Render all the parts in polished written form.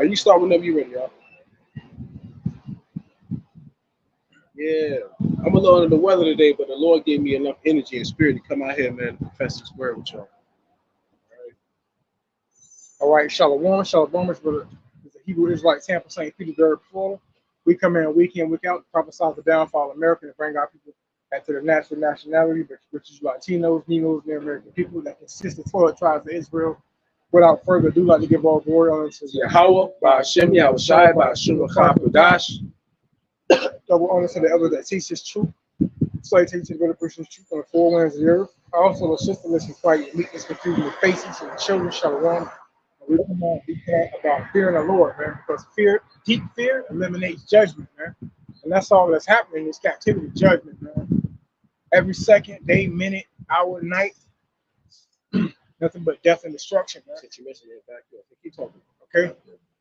You start whenever you're ready, y'all. Yeah, I'm a little under the weather today, but the Lord gave me enough energy and spirit to come out here, man, and confess His word with y'all. All right, Shalom. Shalom is the Hebrew Israelite Tampa, St. Petersburg, Florida. We come in week in, week out, prophesy the downfall of America and bring our people back to their natural nationality, which is Latinos, Negroes, and American people that consist of 12 tribes of Israel. Without further ado, I'd like to give all glory on to YAHAWAH, by Hashem, YAHAWASHI, by Hashem, QADASH. Double honor to the elders that teach this truth. Slave teach the better person's truth on the four winds of the earth. I also assist the listeners fight meekness, confusion, and faces, and the children shalom. We come on be about fearing the Lord, man, because fear, deep fear, eliminates judgment, man. And that's all that's happening in this captivity, judgment, man. Every second, day, minute, hour, night, nothing but death and destruction, man. Since you mentioned it back there, keep talking. Okay,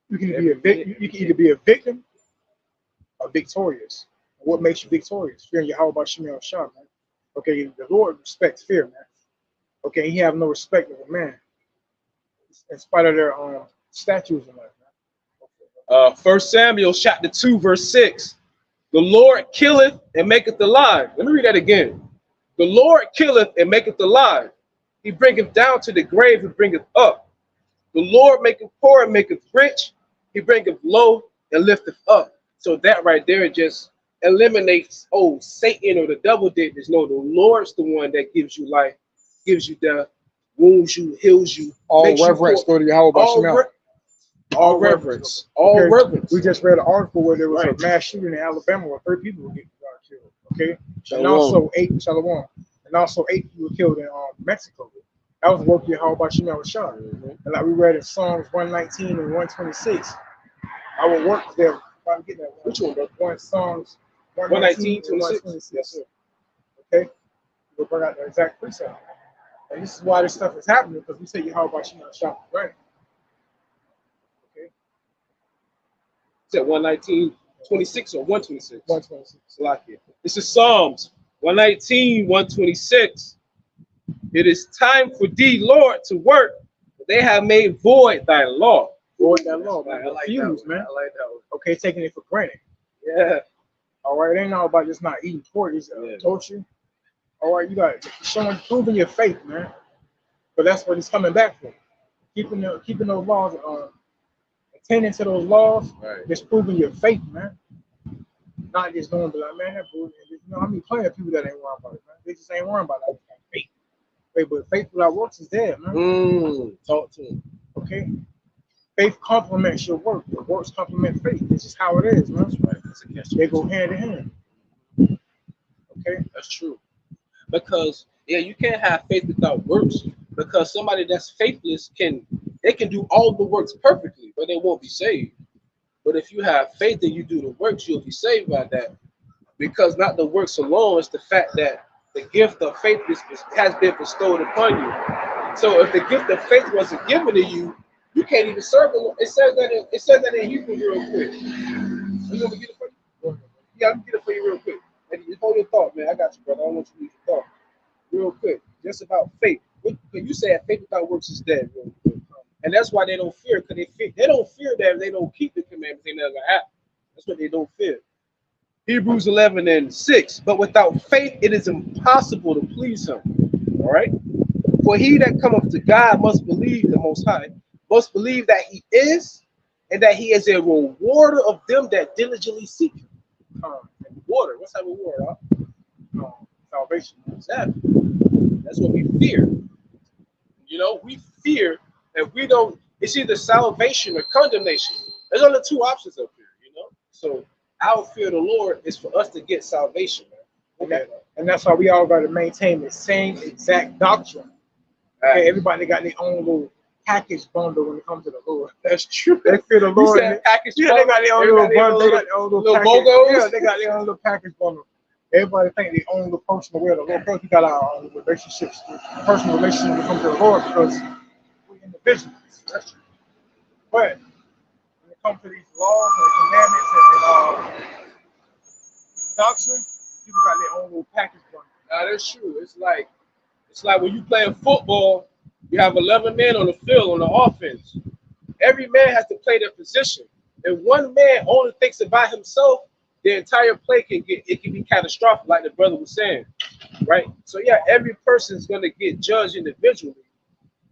you can either be a victim or victorious. And what makes you victorious? Fearing YAHAWASHI, SHAM, man. Okay, the Lord respects fear, man. Okay, He have no respect of a man, in spite of their statues and that. 1 Samuel chapter 2, verse 6. The Lord killeth and maketh alive. Let me read that again. The Lord killeth and maketh alive. He bringeth down to the grave and bringeth up. The Lord maketh poor and maketh rich. He bringeth low and lifteth up. So that right there just eliminates, Satan or the devil did this. No, the Lord's the one that gives you life, gives you death, wounds you, heals you. All reverence go to YAHAWASHI. All reverence. All reverence. We just read an article where there was a mass shooting in Alabama where 3 people were getting killed. Okay, and also 8 people were killed in Mexico. That was the work of YAHAWASHI. And like we read in Psalms 119 and 126, our work there. I'm getting that. Which one? One Psalms 119 and 126. Yes, sir. Okay, we'll bring out the exact precept. And this is why this stuff is happening, because we say YAHAWASHI, right? Said 119, 26 or 126? 126. This is Psalms 119, 126. It is time for thee, Lord, to work. They have made void thy law. Void thy law, man. I like Refuse, that man. I like that one. Okay, taking it for granted. Yeah. All right, it ain't all about just not eating pork. It's torture. All right, you got proving your faith, man. But that's what it's coming back for. Keeping those laws, attending to those laws, just proving your faith, man. Not just going to be like, man, that bullshit. You know, I mean, plenty of people that ain't worrying about it, man. They just ain't worrying about that faith. But faith without works is dead, man. Talk to him. Okay. Faith complements your work. Your works complement faith. This is how it is, man. That's right. They go hand in hand. Okay. That's true. Because you can't have faith without works. Because somebody that's faithless can do all the works perfectly, but they won't be saved. But if you have faith and you do the works, you'll be saved by that. Because not the works alone, it's the fact that the gift of faith has been bestowed upon you. So if the gift of faith wasn't given to you, you can't even serve the Lord. It says that in Hebrew real quick. You want me to get it for you? Yeah, I'm gonna get it for you real quick. And you hold your thought, man. I got you, brother. I don't want you to lose your thought. Real quick, just about faith. You said faith without works is dead, real quick. And that's why they don't fear, because they don't fear that if they don't keep the commandments, they never happen. That's what they don't fear. Hebrews 11 and 6. But without faith, it is impossible to please him. All right. For he that cometh to God must believe, the Most High, must believe that he is, and that he is a rewarder of them that diligently seek him. Rewarder. What's that reward? Salvation. Exactly. That's what we fear. You know, we fear that we don't. It's either salvation or condemnation. There's only 2 options up here. You know. So our fear of the Lord is for us to get salvation, man. Okay. And that's why we all got to maintain the same exact doctrine. Okay, everybody got their own little package bundle when it comes to the Lord. That's true. They fear the Lord. Package they got their own little bundle. They got their own little package. Yeah, they got their own little package bundle. Everybody think they own the personal way of the Lord. Because we got our own relationships, personal relationships when it comes to the Lord, because we're individuals. That's true. But when it comes to these laws and the commandments and doctrine, people got their own little package bundle. Now that's true. It's like when you playing football, you have 11 men on the field on the offense. Every man has to play their position. If one man only thinks about himself, the entire play can be catastrophic, like the brother was saying, right? So yeah, every person is gonna get judged individually,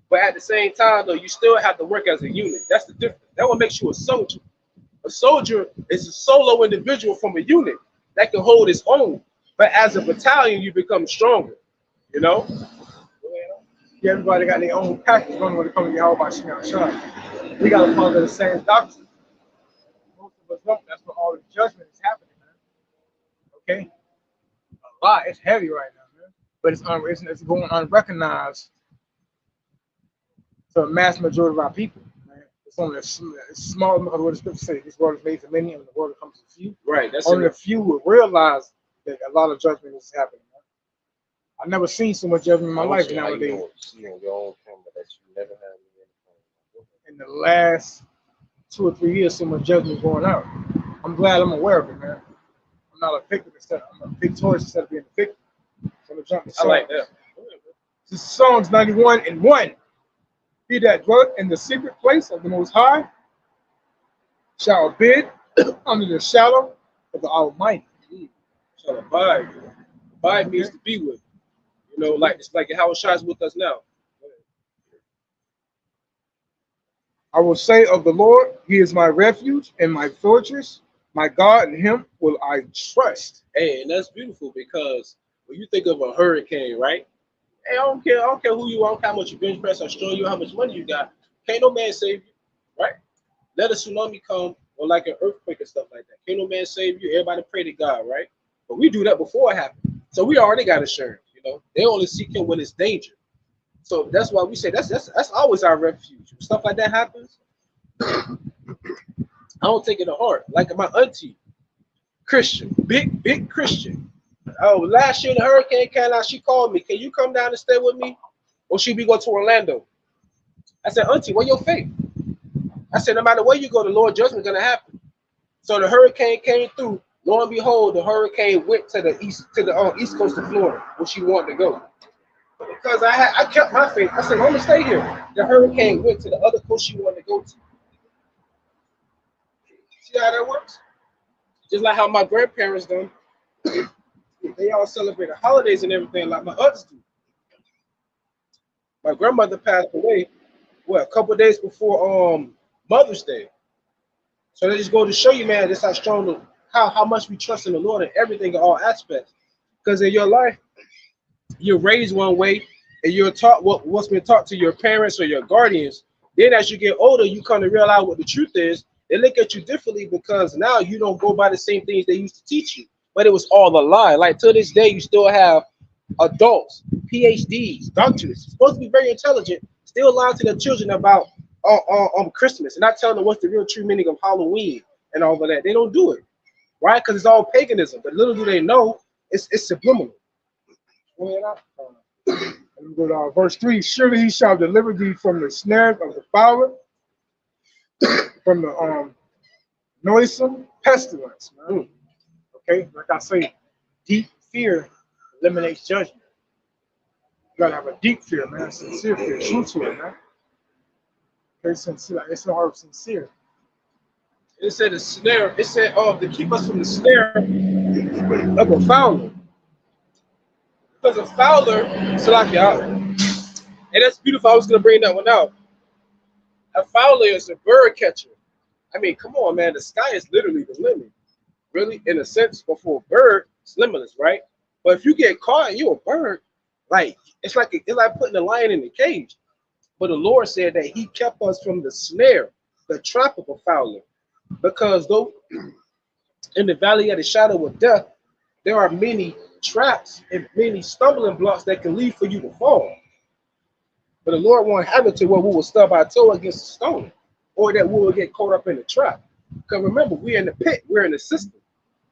but at the same time, though, you still have to work as a unit. That's the difference. That what makes you a soldier. A soldier is a solo individual from a unit that can hold its own. But as a battalion, you become stronger. You know? Yeah, everybody got their own package when it comes to YAHAWASHI. We got to follow the same doctrine. Most of us don't. That's where all the judgment is happening, man. Okay? A lot. It's heavy right now, man. But it's going unrecognized to a mass majority of our people. It's only a small number of what the scripture says. This world is made for many, and the world comes to few. Right. That's only a few will realize that a lot of judgment is happening. Man. I've never seen so much judgment in my life nowadays. In the last 2 or 3 years, so much judgment going out. I'm glad I'm aware of it, man. I'm not a victim instead. I'm a victorious instead of being a victim. So I'm jump I like that. This is Psalms 91:1. He that dwelleth in the secret place of the Most High shall abide under the shadow of the Almighty. Shall abide. Abide means to be with. You know, like it's like YAHAWASHI is with us now. I will say of the Lord, He is my refuge and my fortress, my God, in Him will I trust. Hey, and that's beautiful because when you think of a hurricane, right? Hey, I don't care who you are, I don't care how much you bench press, how strong you are, how much money you got. Can't no man save you, right? Let a tsunami come or like an earthquake and stuff like that. Can't no man save you. Everybody pray to God, right? But we do that before it happens. So we already got assurance, you know. They only seek Him when it's danger. So that's why we say that's always our refuge. When stuff like that happens, I don't take it to heart. Like my auntie, Christian, big Christian. Oh, last year the hurricane came out, she called me. Can you come down and stay with me? Or she be going to Orlando. I said, Auntie, where your faith? I said, no matter where you go, the Lord judgment gonna happen. So the hurricane came through. Lo and behold, the hurricane went to the east coast of Florida, where she wanted to go. Because I kept my faith. I said, I'm gonna stay here. The hurricane went to the other coast she wanted to go to. See how that works? Just like how my grandparents done. They all celebrate the holidays and everything like my aunts do. My grandmother passed away, a couple of days before Mother's Day. So they just go to show you, man, just how strong, how much we trust in the Lord in everything, in all aspects. Because in your life, you're raised one way, and you're taught what's been taught to your parents or your guardians. Then as you get older, you come to realize what the truth is. They look at you differently because now you don't go by the same things they used to teach you. But it was all a lie. Like to this day, you still have adults, PhDs, doctors, supposed to be very intelligent, still lying to their children about Christmas and not telling them what's the real true meaning of Halloween and all of that. They don't do it, right? Because it's all paganism. But little do they know, it's subliminal. Let me go to verse 3. Surely He shall deliver thee from the snares of the fowler, from the noisome pestilence. Man. Okay, like I say, deep fear eliminates judgment. You gotta have a deep fear, man, sincere fear, true to it, man. Okay, sincere, it's the heart of sincere. It said the snare, it said, to keep us from the snare of a fowler. Because a fowler, so like and that's beautiful. I was gonna bring that one out. A fowler is a bird catcher. I mean, come on, man, the sky is literally the limit. Really, in a sense, but for a bird, it's limitless, right? But if you get caught and you're a bird, like it's like putting a lion in the cage. But the Lord said that He kept us from the snare, the trap of a fowler, because though in the valley of the shadow of death, there are many traps and many stumbling blocks that can lead for you to fall. But the Lord won't have it to where we will stub our toe against a stone, or that we will get caught up in the trap. Because remember, we're in the pit, we're in the system.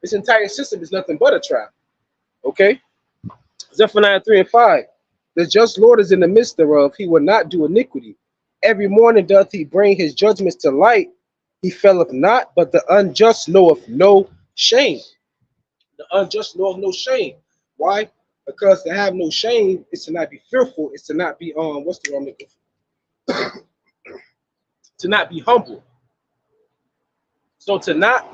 This entire system is nothing but a trap. Okay? Zephaniah 3:5. The just Lord is in the midst thereof, He will not do iniquity. Every morning doth He bring His judgments to light. He faileth not, but the unjust knoweth no shame. The unjust knoweth no shame. Why? Because to have no shame is to not be fearful, it's to not be what's the wrong name? to not be humble. So to not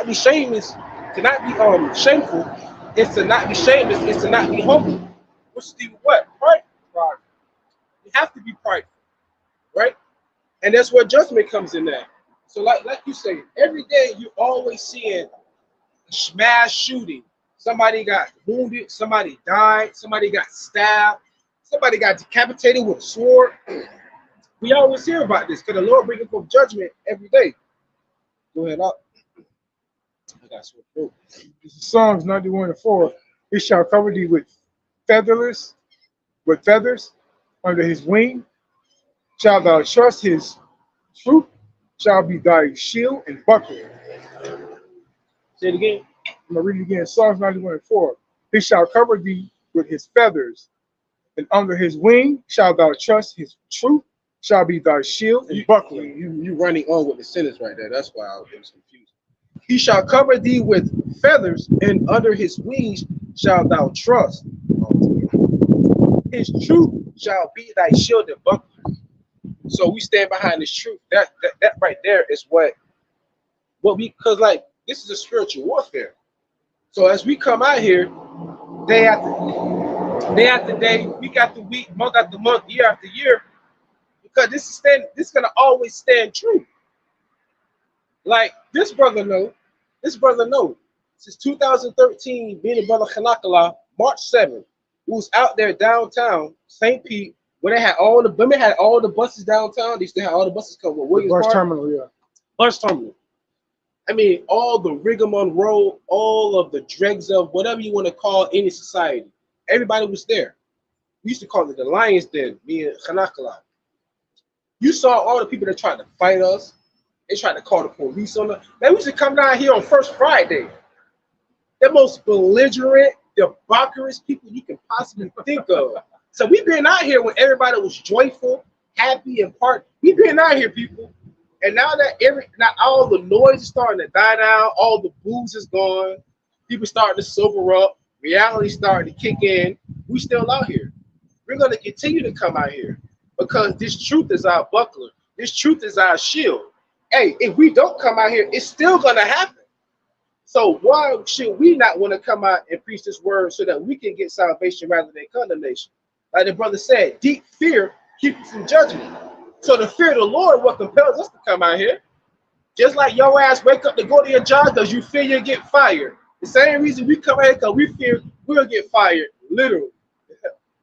be shameless, to not be shameful, is to not be shameless, is to not be humble. Which is the what? Pride. Pride. You have to be prideful, right? And that's where judgment comes in there. So like you say, every day you're always seeing a mass shooting. Somebody got wounded, somebody died, somebody got stabbed, somebody got decapitated with a sword. We always hear about this because the Lord brings forth judgment every day. Go ahead up. I got sore throat. This is Psalms 91:4. He shall cover thee with feathers under his wing. Shalt thou trust his truth, shall be thy shield and buckler. Say it again. I'm going to read it again. Psalms 91:4. He shall cover thee with his feathers, and under his wing shalt thou trust his truth, shall be thy shield and buckler. You running on with the sentence right there. That's why I was confused. He shall cover thee with feathers, and under his wings shalt thou trust. His truth shall be thy shield and buckler. So we stand behind this truth. That right there is what we, because like this is a spiritual warfare. So as we come out here, day after day, week after week, month after month, year after year, because this is gonna always stand true. Like this brother know, since 2013, being a brother Hanakala, March 7th, who was out there downtown, St. Pete, where they had all the women had all the buses downtown. They used to have all the buses come with Williams Bus Park. terminal, yeah. Bus terminal. I mean, all the rigmarole, road, all of the dregs of whatever you want to call any society. Everybody was there. We used to call it the Lions Den, me and Hanakala. You saw all the people that tried to fight us. They tried to call the police on us. They used to come down here on First Friday. The most belligerent, debaucherous people you can possibly think of. So we've been out here when everybody was joyful, happy, and part. We've been out here, people. And now that all the noise is starting to die down, all the booze is gone, people starting to sober up, reality starting to kick in, we still out here. We're going to continue to come out here because this truth is our buckler. This truth is our shield. Hey, if we don't come out here, it's still going to happen. So why should we not want to come out and preach this word so that we can get salvation rather than condemnation? Like the brother said, deep fear keeps us from judgment. So the fear of the Lord what compels us to come out here. Just like your ass wake up to go to your job because you fear you'll get fired. The same reason we come out here because we fear we'll get fired, literally.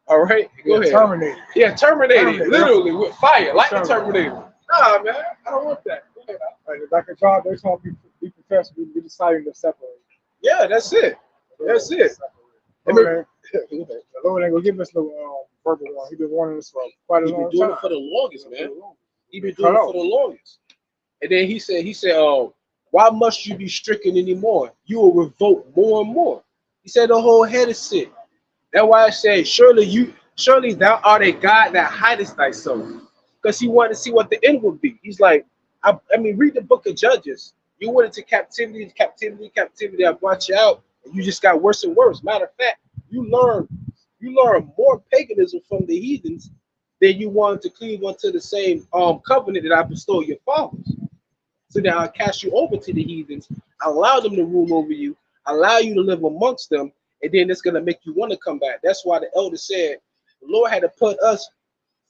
All right, go ahead. Terminated. Yeah, terminated, literally with fire, like the Terminator. Nah, man, I don't want that. Go ahead. Like a job, there's going to be professors, we deciding to separate. Yeah, that's it. That's it. The Lord ain't gonna give us no verbal one. He's been warning us for quite a long time. He's been doing it for the longest, man. He's been doing it for the longest. And then he said, why must you be stricken anymore? You will revolt more and more. He said the whole head is sick. That's why I said, surely thou art a God that hidest thyself. Because he wanted to see what the end would be. He's like, I mean, read the book of Judges. You went into captivity. I brought you out, and you just got worse and worse. Matter of fact, you learn more paganism from the heathens than you wanted to cleave unto the same covenant that I bestowed your fathers. So that I'll cast you over to the heathens, allow them to rule over you, allow you to live amongst them, and then it's gonna make you want to come back. That's why the elder said the Lord had to put us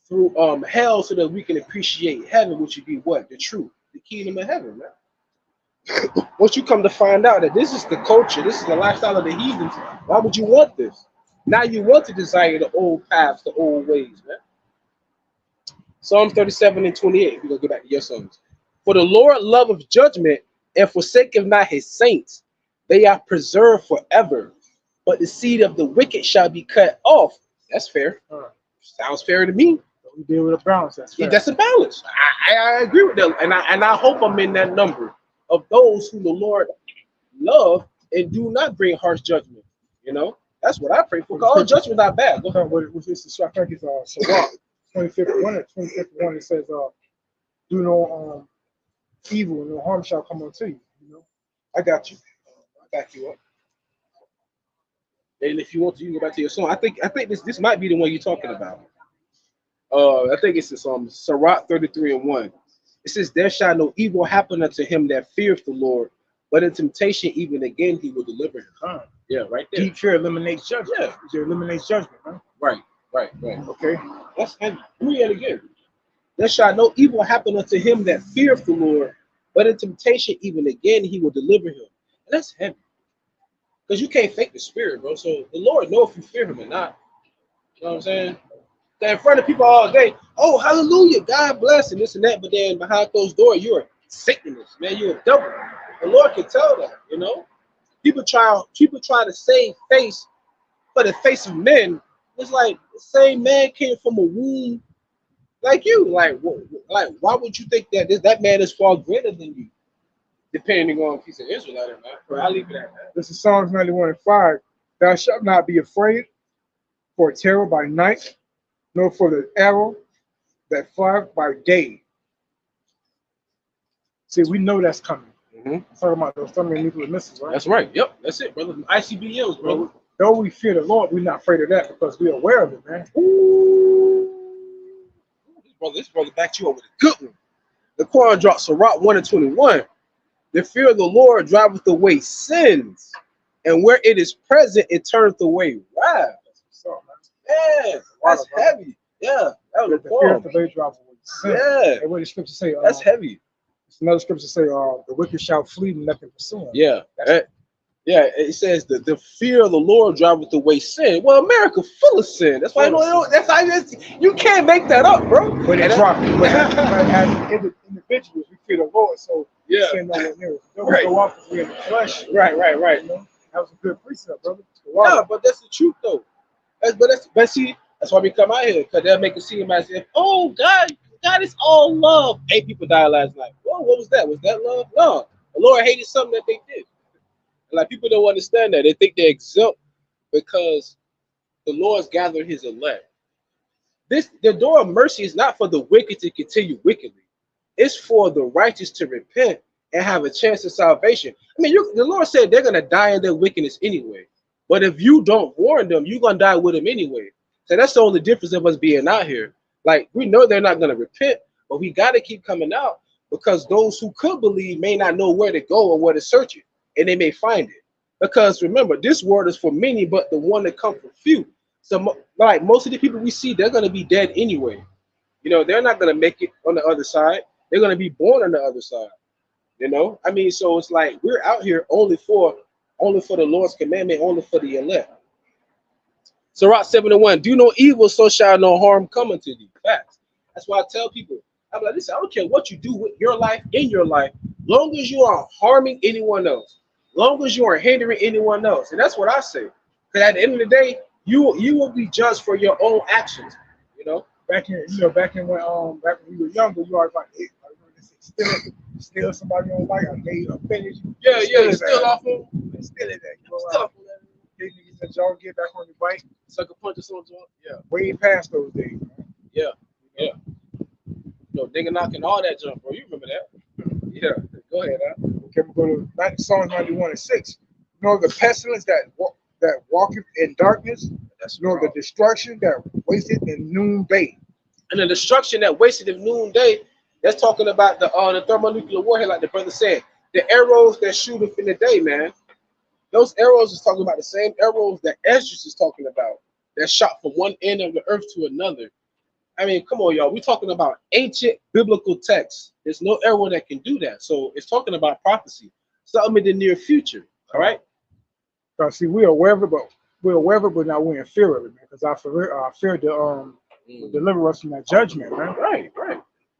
through hell so that we can appreciate heaven, which would be what? The truth, the kingdom of heaven, man. Once you come to find out that this is the culture, this is the lifestyle of the heathens, why would you want this? Now you want to desire the old paths, the old ways, man. Psalms 37:28. We're gonna go back to your Psalms. For the Lord loveth judgment and forsaketh not his saints. They are preserved forever, but the seed of the wicked shall be cut off. That's fair. Sounds fair to me. We deal with a balance. That's fair. Yeah, that's a balance. I agree with that, and I hope I'm in that number of those who the Lord love and do not bring harsh judgment. You know, that's what I pray for. All judgment not bad. Go ahead. With this, I think it's Sirach 25th one. It says, "Do no evil, no harm shall come unto you." You know, I got you. I back you up. And if you want to, you go back to your song. I think this might be the one you're talking about. I think it's this Sirach 33:1. It says, there shall no evil happen unto him that feareth the Lord, but in temptation even again he will deliver him. Yeah, right there. Deep fear eliminates judgment. Yeah. It eliminates judgment, huh? Right. Okay. That's heavy. Read it again. There shall no evil happen unto him that feareth the Lord, but in temptation even again he will deliver him. And that's heavy. Because you can't fake the spirit, bro. So the Lord knows if you fear him or not. You know what I'm saying? They're in front of people all day. Oh, hallelujah, God bless, and this and that. But then behind closed doors, you're a Satanist, man. You're a devil. The Lord can tell that, you know. People try to save face for the face of men. It's like the same man came from a womb like you. Like why would you think that that man is far greater than you? Depending on if he's an Israelite or not. But I'll leave it at that. This is Psalms 91:5. Thou shalt not be afraid for terror by night, nor for the arrow that flieth by day. See, we know that's coming. Talking about those thundering nuclear missiles, right? That's right. Yep, that's it, brother. ICBMs, brother. Though we fear the Lord, we're not afraid of that because we're aware of it, man. Ooh. This brother backed you up with a good one. The Quran drops Surah 1:21. The fear of the Lord driveth away sins, and where it is present, it turneth away wrath. Yeah, that's heavy. Yeah, that was the fear of the Lord drives away sin. Yeah, and what the scripture say? That's heavy. It's another scripture say, "The wicked shall flee and nothing pursue him." Yeah, yeah. It says that the fear of the Lord driveth away sin. Well, America full of sin. That's why that's how you can't make that up, bro. But it dropped. But as individuals, we fear the Lord, so yeah. Sin nowhere near us. Don't go off because we're in the flesh. Right. You know? That was a good precept, brother. Yeah, but that's the truth, though. But see, that's why we come out here, because they'll make it seem as if, oh, God is all love. 8 people died last night. Whoa, what was that? Was that love? No. The Lord hated something that they did. And like, people don't understand that. They think they're exempt because the Lord's gathered his elect. The door of mercy is not for the wicked to continue wickedly. It's for the righteous to repent and have a chance of salvation. I mean, the Lord said they're going to die in their wickedness anyway. But if you don't warn them, you're going to die with them anyway. So that's the only difference of us being out here. Like, we know they're not going to repent, but we got to keep coming out because those who could believe may not know where to go or where to search it, and they may find it. Because remember, this word is for many, but the one that comes for few. So, like, most of the people we see, they're going to be dead anyway. You know, they're not going to make it on the other side. They're going to be born on the other side. You know, I mean, so it's like we're out here only for the Lord's commandment, only for the elect. Surah 7:1, do no evil, so shall no harm come unto thee. Facts. That's why I tell people, I'm like, listen, I don't care what you do with your life, in your life, long as you are harming anyone else, long as you are hindering anyone else. And that's what I say. Because at the end of the day, you will be judged for your own actions. You know, back in when we were younger, you always like, hey, steal somebody on bike, I made a finish. Yeah, steal off them. Steal it that. Steal off them. They niggas that y'all get back on your bike. Sucker punch or something. Yeah. Way past those days, man. Yeah. Yeah. No, nigga knocking all that junk, bro. You remember that? Yeah. Go ahead, huh? Okay, we'll go to Psalms 91:6. You know the pestilence that walketh in darkness, nor the destruction that wasted in noonday. And the destruction that wasted in noonday, that's talking about the thermonuclear warhead, like the brother said. The arrows that shoot up in the day, man. Those arrows is talking about the same arrows that Esdras is talking about. That shot from one end of the earth to another. I mean, come on, y'all. We're talking about ancient biblical texts. There's no arrow that can do that. So it's talking about prophecy, something in the near future. All right. See, we're aware of it, but now we're in fear of it, man. Because I fear to deliver us from that judgment, man. Right.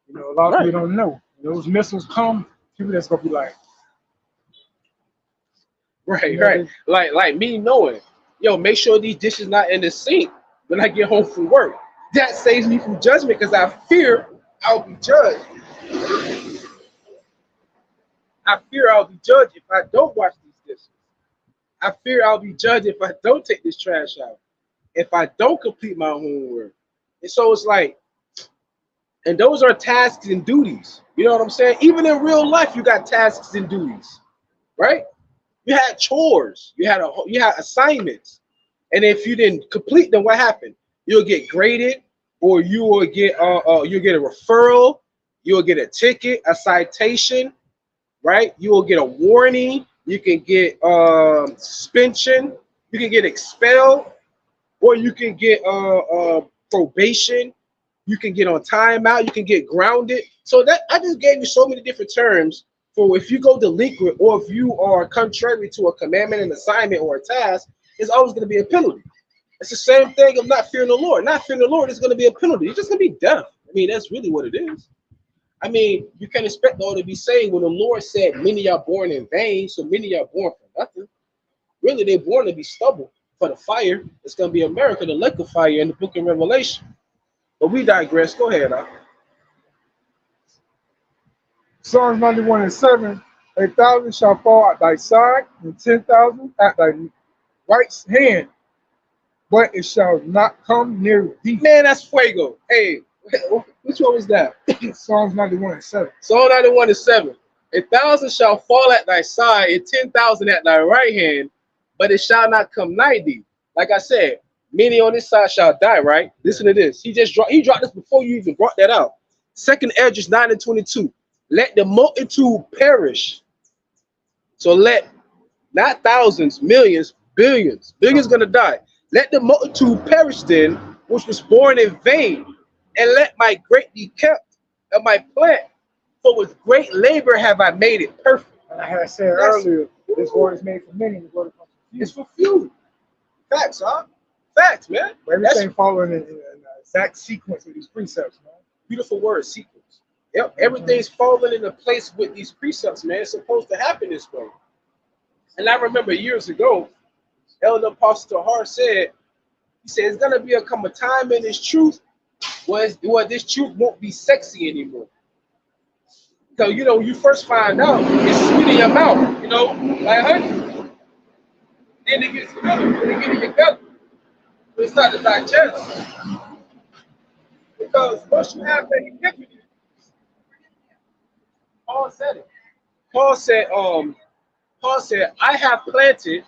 You know, a lot of people don't know. When those missiles come, people that's gonna be like, right. Like me knowing, yo, make sure these dishes not in the sink when I get home from work. That saves me from judgment because I fear I'll be judged. I fear I'll be judged if I don't wash these dishes. I fear I'll be judged if I don't take this trash out, if I don't complete my homework. And so it's like, and those are tasks and duties. You know what I'm saying? Even in real life, you got tasks and duties, right? You had chores, you had assignments, and if you didn't complete them, what happened? You'll get graded, or you will get a referral. You will get a ticket, a citation, right? You will get a warning. You can get suspension. You can get expelled, or you can get probation. You can get on timeout. You can get grounded. So that I just gave you so many different terms for if you go delinquent or if you are contrary to a commandment, an assignment, or a task, it's always going to be a penalty. It's the same thing of not fearing the Lord. Not fearing the Lord is going to be a penalty. It's just going to be death. I mean, that's really what it is. I mean, you can't expect all to be saved when the Lord said many are born in vain, so many are born for nothing. Really, they're born to be stubble for the fire. It's going to be America, the lake of fire in the book of Revelation. But we digress. Go ahead, huh? Psalms 91:7, 1,000 shall fall at thy side, and 10,000 at thy right hand, but it shall not come near thee. Man, that's fuego. Hey, which one was that? Psalms 91:7. Psalm 91:7. 1,000 shall fall at thy side, and 10,000 at thy right hand, but it shall not come nigh thee. Like I said, many on this side shall die, right? Listen to this. He dropped this before you even brought that out. 2nd Edges 9:22. Let the multitude perish. So let not thousands, millions, billions gonna die. Let the multitude perish then, which was born in vain, and let my grape be kept, and my plant, for with great labor have I made it perfect. And I had said earlier, this word is made for many, this word comes for few. It's for few. Facts, huh? Facts, man. Everything following in the exact sequence of these precepts, man. Beautiful word, sequence. Yep, everything's falling into place with these precepts, man. It's supposed to happen this way. And I remember years ago, Elder Apostle Hart said, he said, it's gonna come a time in this truth where this truth won't be sexy anymore. So you know, you first find out, it's sweet in your mouth, you know, like honey. Then it gets better, then it gets in your gut. But it's not to digest. Because once you have that epiphany, Paul said it. Paul said, I have planted,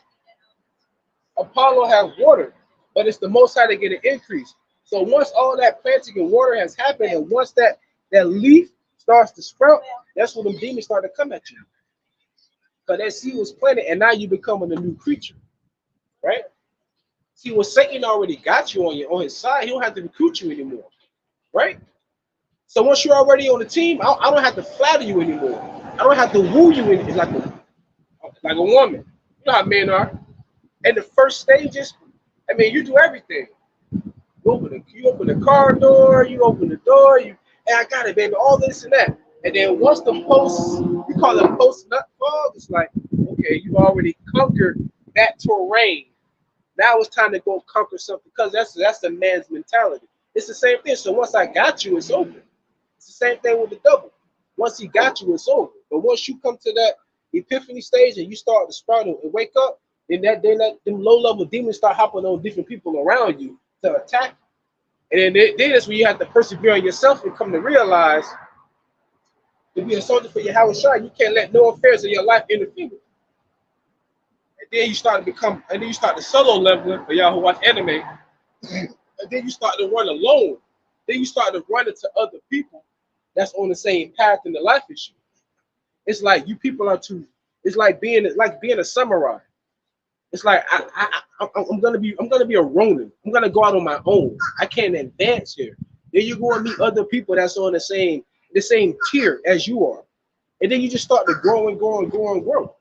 Apollo have watered, but it's the Most High to get an increase. So once all that planting and water has happened, and once that leaf starts to sprout, that's when the demons start to come at you. Because that seed was planted, and now you're becoming a new creature, right? See, when Satan already got you on his side, he don't have to recruit you anymore, right? So once you're already on the team, I don't have to flatter you anymore. I don't have to woo you like a woman. You know how men are. In the first stages, I mean, you do everything. You open the car door, you open the door, hey, I got it, baby, all this and that. And then once the post, we call it post-nut fog, it's like, okay, you've already conquered that terrain. Now it's time to go conquer something, because that's the man's mentality. It's the same thing. So once I got you, it's over. It's the same thing with the double. Once he got you, it's over. But once you come to that epiphany stage and you start to sprout and wake up, then them low-level demons start hopping on different people around you to attack you. And then that's when you have to persevere on yourself and come to realize to be a soldier for YAHAWASHI, you can't let no affairs of your life interfere with you. And then you start to solo leveling for YAHAWAH enemy. And then you start to run alone. Then you start to run into other people that's on the same path in the life as you. It's like you people are too. It's like being a samurai. It's like I'm gonna be a Ronin. I'm gonna go out on my own. I can't advance here. Then you go and meet other people that's on the same tier as you are, and then you just start to grow and grow and grow and grow.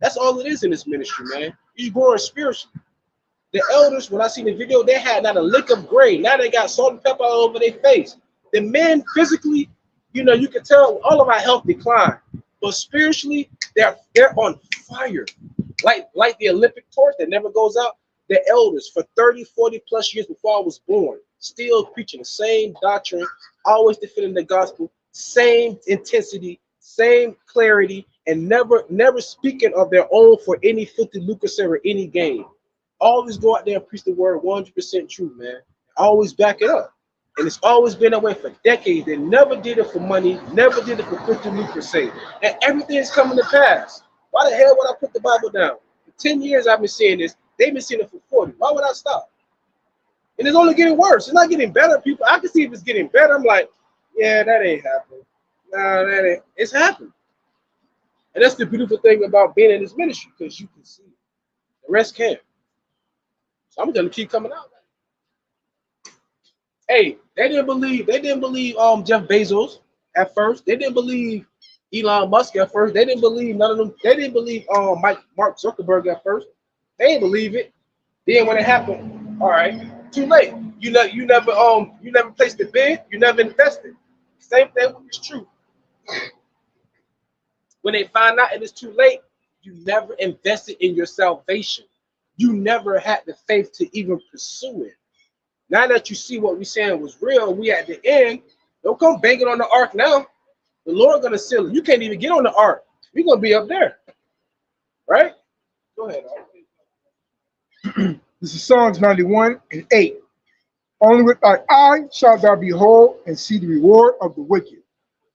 That's all it is in this ministry, man. You're growing spiritually. The elders, when I seen the video, they had not a lick of gray. Now they got salt and pepper all over their face. The men physically, you know, you can tell all of our health decline, but spiritually, they're on fire. Like the Olympic torch that never goes out. The elders for 30, 40 plus years before I was born, still preaching the same doctrine, always defending the gospel, same intensity, same clarity, and never speaking of their own for any filthy lucre or any gain. Always go out there and preach the word 100% true, man. Always back it up. And it's always been that way for decades. They never did it for money, never did it for filthy lucre sake. And everything's coming to pass. Why the hell would I put the Bible down? For 10 years I've been seeing this. They've been seeing it for 40. Why would I stop? And it's only getting worse. It's not getting better, people. I can see if it's getting better. I'm like, yeah, that ain't happening. It's happened. And that's the beautiful thing about being in this ministry, because you can see it. The rest can't. So I'm gonna keep coming out. Hey, they didn't believe Jeff Bezos at first. They didn't believe Elon Musk at first. They didn't believe none of them. They didn't believe Mark Zuckerberg at first. They didn't believe it. Then when it happened, all right, too late. You never placed the bid, you never invested. Same thing with this truth. When they find out it is too late, you never invested in your salvation. You never had the faith to even pursue it. Now that you see what we're saying was real, we at the end, don't come banging on the ark now. The Lord gonna seal it. You can't even get on the ark. We're gonna be up there. Right? Go ahead. This is Psalms 91:8. Only with thy eye shalt thou behold and see the reward of the wicked.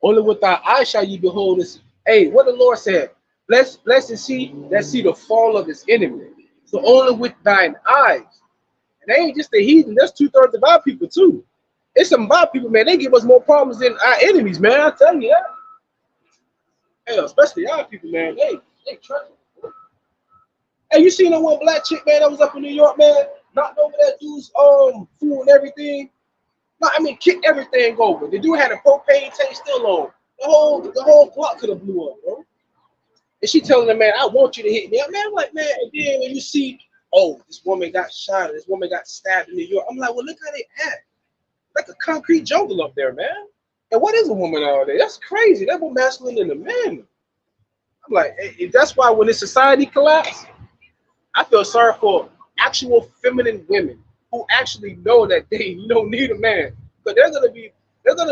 Only with thy eye shall you behold this. Hey, what the Lord said, blessed is he that see the fall of his enemy. So only with thine eyes. And they ain't just the heathen, that's 2/3 of our people too. It's some of our people, man, they give us more problems than our enemies, man. I tell you that. Hey, especially our people, man. They trouble. Hey, you seen that one black chick, man, that was up in New York, man? Knocked over that dude's food and everything. No, I mean kicked everything over. The dude had a propane tank still on. The whole block could have blew up, bro. And she telling the man, I want you to hit me. Man, I'm like, man, and then when you see, oh, this woman got shot, this woman got stabbed in New York, I'm like, well, look how they act. Like a concrete jungle up there, man. And what is a woman all day? That's crazy. That's more masculine than a man. I'm like, hey, that's why when this society collapse, I feel sorry for actual feminine women who actually know that they don't need a man. But they're gonna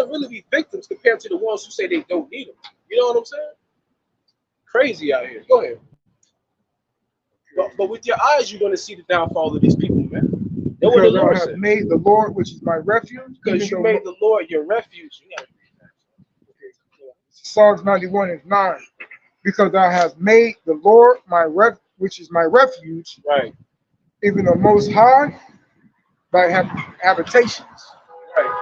really be victims compared to the ones who say they don't need them. You know what I'm saying? Crazy out here. Go ahead. But with your eyes, you're gonna see the downfall of these people, man. That's what the Lord said. Made the Lord, which is my refuge. Because you made the Lord your refuge. You gotta read that. Psalms 91:9. Because I have made the Lord which is my refuge. Right. Even the Most High, thy habitations. Right.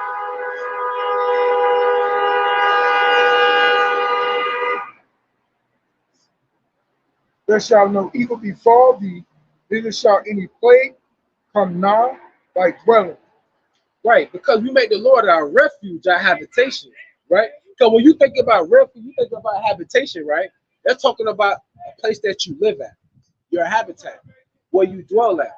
There shall no evil befall thee, neither shall any plague come nigh thy dwelling. Right, because we make the Lord our refuge, our habitation, right? Because when you think about refuge, you think about habitation, right? They're talking about a place that you live at, your habitat, where you dwell at,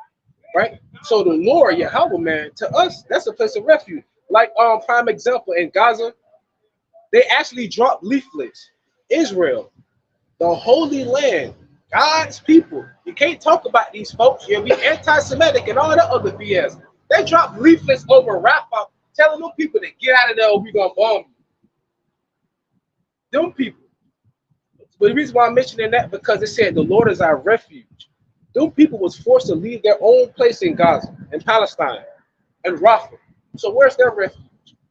right? So the Lord, YAHAWAH, man, to us, that's a place of refuge. Like prime example in Gaza, they actually dropped leaflets. Israel, the Holy Land, God's people. You can't talk about these folks. You'll be anti-Semitic and all that other BS. They dropped leaflets over Rafah, telling them people to get out of there or we're gonna bomb you. Them people. But the reason why I'm mentioning that, because it said the Lord is our refuge. Them people was forced to leave their own place in Gaza, in Palestine, and Rafah. So where's their refuge?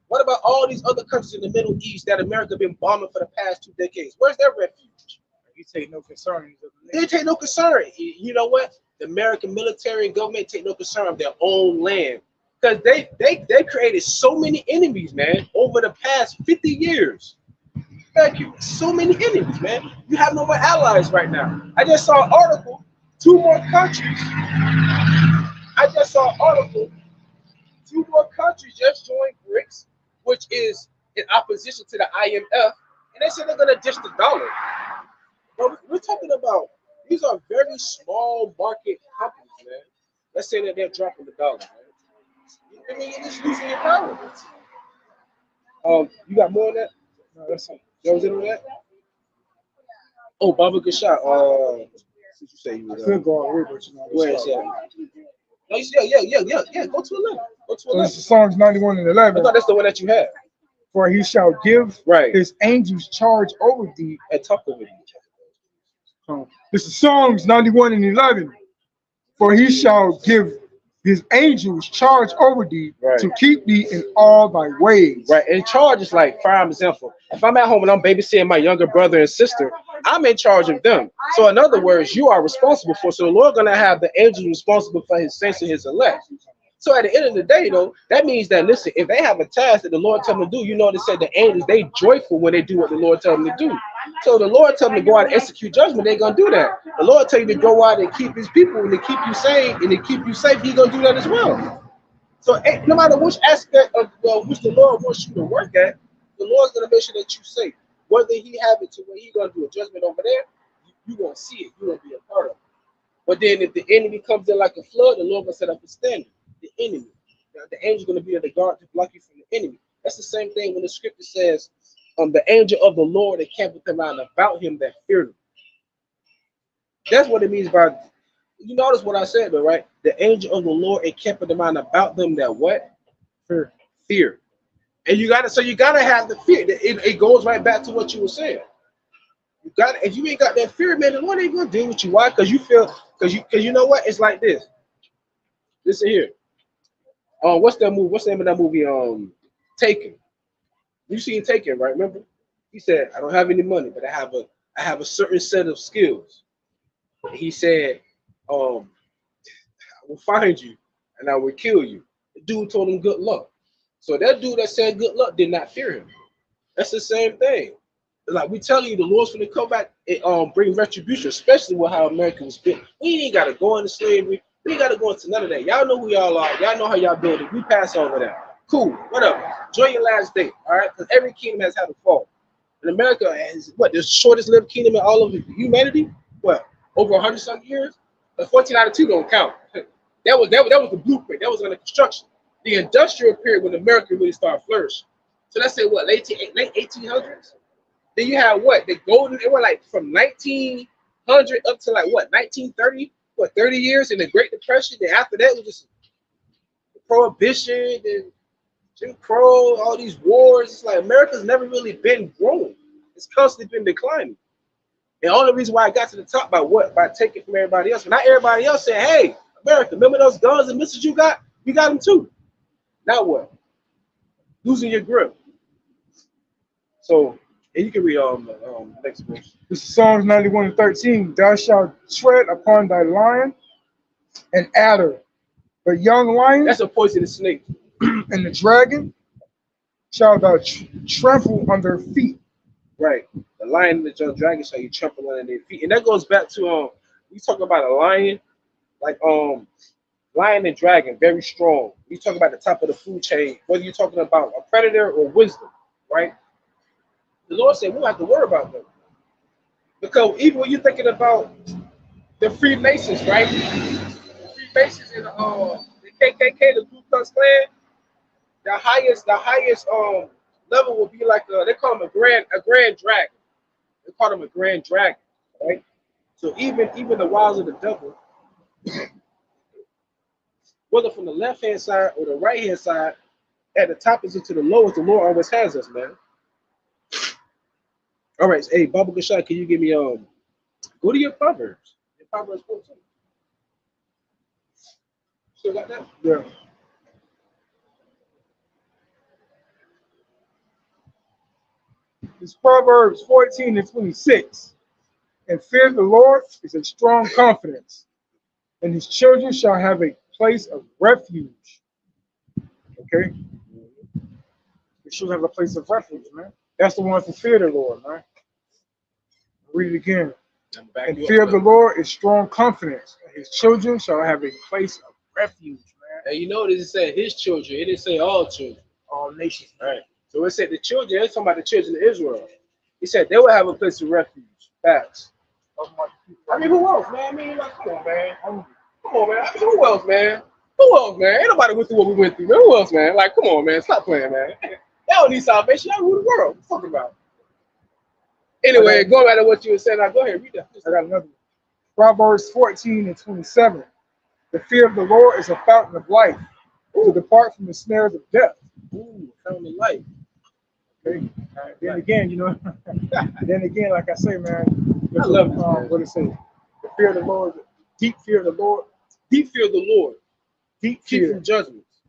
What about all these other countries in the Middle East that America been bombing for the past 2 decades? Where's their refuge? You take no concern. They take no concern. You know what? The American military and government take no concern of their own land. Because they created so many enemies, man, over the past 50 years. Thank you. So many enemies, man. You have no more allies right now. I just saw an article, 2 more countries. I just saw an article, 2 more countries just joined BRICS, which is in opposition to the IMF, and they said they're gonna ditch the dollar. But we're talking about, these are very small market companies, man. Let's say that they're dropping the dollar, man. I mean, you're just losing your power. You got more on that? No, that's it. That was it on that? Oh, Baba Gashot. What you say? You I could go on but you know. where is that? No, yeah. Go to 11. Go to 11. So this is Psalms 91:11. I thought that's the one that you had. For he shall give his angels charge over thee. And talk over you. This is Psalms 91:11. For he shall give his angels charge over thee to keep thee in all thy ways. Right. And charge is like, for example, if I'm at home and I'm babysitting my younger brother and sister, I'm in charge of them. So in other words, you are responsible for. So the Lord gonna have the angels responsible for his saints and his elect. So at the end of the day, though, that means that, listen, if they have a task that the Lord tell them to do, you know, they said the angels, they joyful when they do what the Lord tell them to do. So the Lord tell them to go out and execute judgment, they're going to do that. The Lord tell you to go out and keep his people and to keep you safe and to keep you safe, he's going to do that as well. So no matter which aspect of which the Lord wants you to work at, the Lord's going to make sure that you're safe. Whether he have it to where he's going to do a judgment over there, you're going to see it. You're going to be a part of it. But then if the enemy comes in like a flood, the Lord will set up a standard. The enemy. Now, the angel's going to be the guard to block you from the enemy. That's the same thing when the scripture says, the angel of the Lord encampeth around about him that feared him. That's what it means by, you notice what I said though, right? The angel of the Lord encampeth around about them that what? Fear. And you gotta have the fear. It goes right back to what you were saying. You got, if you ain't got that fear, man, the Lord ain't gonna deal with you. Why? Because you know what? It's like this. Listen here. What's that movie? What's the name of that movie? Taken. You seen Taken, right? Remember? He said, I don't have any money, but I have a certain set of skills. He said, I will find you and I will kill you. The dude told him good luck. So that dude that said good luck did not fear him. That's the same thing. Like we telling you, the Lord's going to come back and bring retribution, especially with how America was built. We ain't got to go into slavery. We ain't got to go into none of that. Y'all know who y'all are. Y'all know how y'all build it. We pass over that. Cool. Whatever. Enjoy your last day. All right? Because every kingdom has had a fall. And America is what, the shortest lived kingdom in all of humanity? What? Over 100-some years? The 14 out of 2 don't count. That was the blueprint. That was under construction. The industrial period when America really started flourishing. So let's say what, late 1800s? Then you have what? The golden, it was like from 1900 up to like what, 1930? What, 30 years in the Great Depression? Then after that, it was just prohibition and Jim Crow, all these wars. It's like America's never really been growing. It's constantly been declining. And the only reason why I got to the top by what? By taking from everybody else. But not everybody else said, hey, America, remember those guns and missiles you got? We got them too. Now what? Losing your grip. So, and you can read the next verse. This is Psalms 91:13. Thou shalt tread upon thy lion and adder, the young lion. That's a poisonous snake. And the dragon shall thou trample on their feet. Right. The lion and the dragon shall you trample on their feet. And that goes back to we talk about a lion, like lion and dragon, very strong. You talk about the top of the food chain, whether you're talking about a predator or wisdom, right? The Lord said we don't have to worry about them. Because even when you're thinking about the Freemasons, right? The Freemasons and the KKK, the Ku Klux Klan, the highest level will be like they call them a grand dragon. They call them a grand dragon, right? So even the wiles of the devil, whether from the left hand side or the right hand side, at the top is to the lowest, the Lord always has us, man. All right, hey, Baba Gashai, can you give me go to your Proverbs. Your Proverbs 14. Still got that? Yeah. It's Proverbs 14:26. And fear the Lord is a strong confidence, and his children shall have a place of refuge. Okay? They should have a place of refuge, man. That's the ones who fear the Lord, man. Read it again. And fear of the Lord is strong confidence, and his children shall have a place of refuge, man. And you notice it said his children, it didn't say all children. All nations. All right. So it said the children, it's talking about the children of Israel. He said they will have a place of refuge. Facts. I mean, who else, man? I mean, like, come on, man. Come on, man. I mean, who else, man? Who else, man? Ain't nobody went through what we went through, man. Who else, man? Like, come on, man. Stop playing, man. Y'all don't need salvation. Y'all rule the world. What the fuck about? Anyway, going back to what you were saying, now go ahead, read that. I got another one. Proverbs 14:27. The fear of the Lord is a fountain of life, to depart from the snares of death. Ooh, fountain of life. Okay. Then again, you know, then again, like I say, man, I love it, man. What it say? The fear of the Lord, deep fear of the Lord. Deep fear of the Lord. Deep Keep fear. from judgments.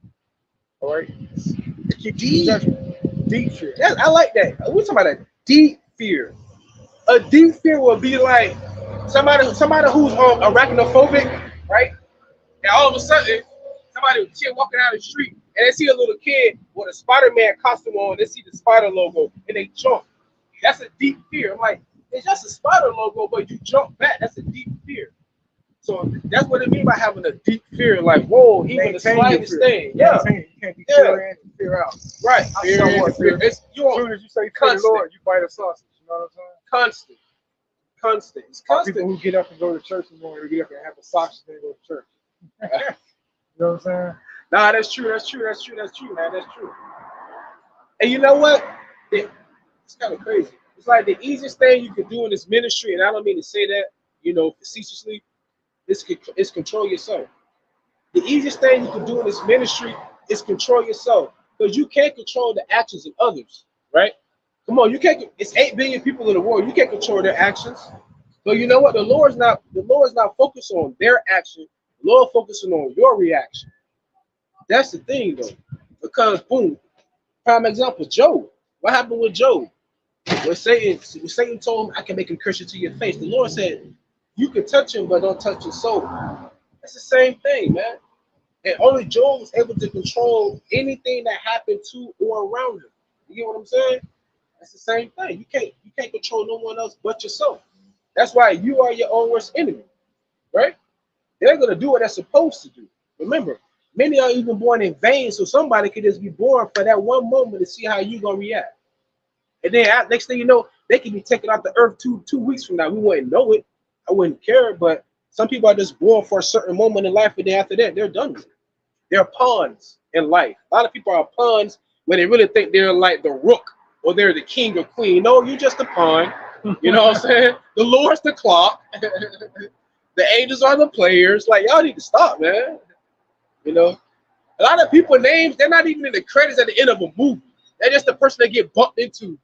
All right. Keep from judgment. Deep fear. Yeah, I like that. We're talking about that deep fear. A deep fear will be like somebody who's arachnophobic, right? And all of a sudden, somebody with chill walking down the street and they see a little kid with a Spider-Man costume on, they see the spider logo and they jump. That's a deep fear. I'm like, it's just a spider logo, but you jump back. That's a deep fear. So that's what it means by having a deep fear. Like, whoa, even the slightest thing. Yeah. You can't be fear in and fear out. Right. Fear in and fear. It's, as soon as you say fear the Lord, you bite a sausage. You know what I'm saying? Constant. Constant. It's constant. People who get up and go to church in the morning, they get up and have a sausage and go to church. You know what I'm saying? Nah, that's true. That's true, man. That's true. And you know what? It's kind of crazy. It's like the easiest thing you can do in this ministry, and I don't mean to say that, you know, facetiously, is control yourself. The easiest thing you can do in this ministry is control yourself, because you can't control the actions of others, right? Come on, you can't. It's 8 billion people in the world. You can't control their actions. So you know what? The Lord's not focused on their action. The Lord focusing on your reaction. That's the thing, though, because boom, prime example, Job. What happened with Job? When Satan told him, "I can make him curse you to your face," the Lord said, "You can touch him, but don't touch his soul." That's the same thing, man. And only Job was able to control anything that happened to or around him. You get what I'm saying? That's the same thing. You can't control no one else but yourself. That's why you are your own worst enemy, right? They're gonna do what they're supposed to do. Remember, many are even born in vain, so somebody could just be born for that one moment to see how you gonna react. And then next thing you know, they can be taken out the earth two weeks from now. We wouldn't know it. I wouldn't care, but some people are just born for a certain moment in life, and then after that, they're done with it. They're pawns in life. A lot of people are pawns when they really think they're like the rook or they're the king or queen. No, you're just a pawn. You know what I'm saying? The Lord's the clock. The angels are the players. Like, y'all need to stop, man. You know, a lot of people names, they're not even in the credits at the end of a movie. They're just the person they get bumped into.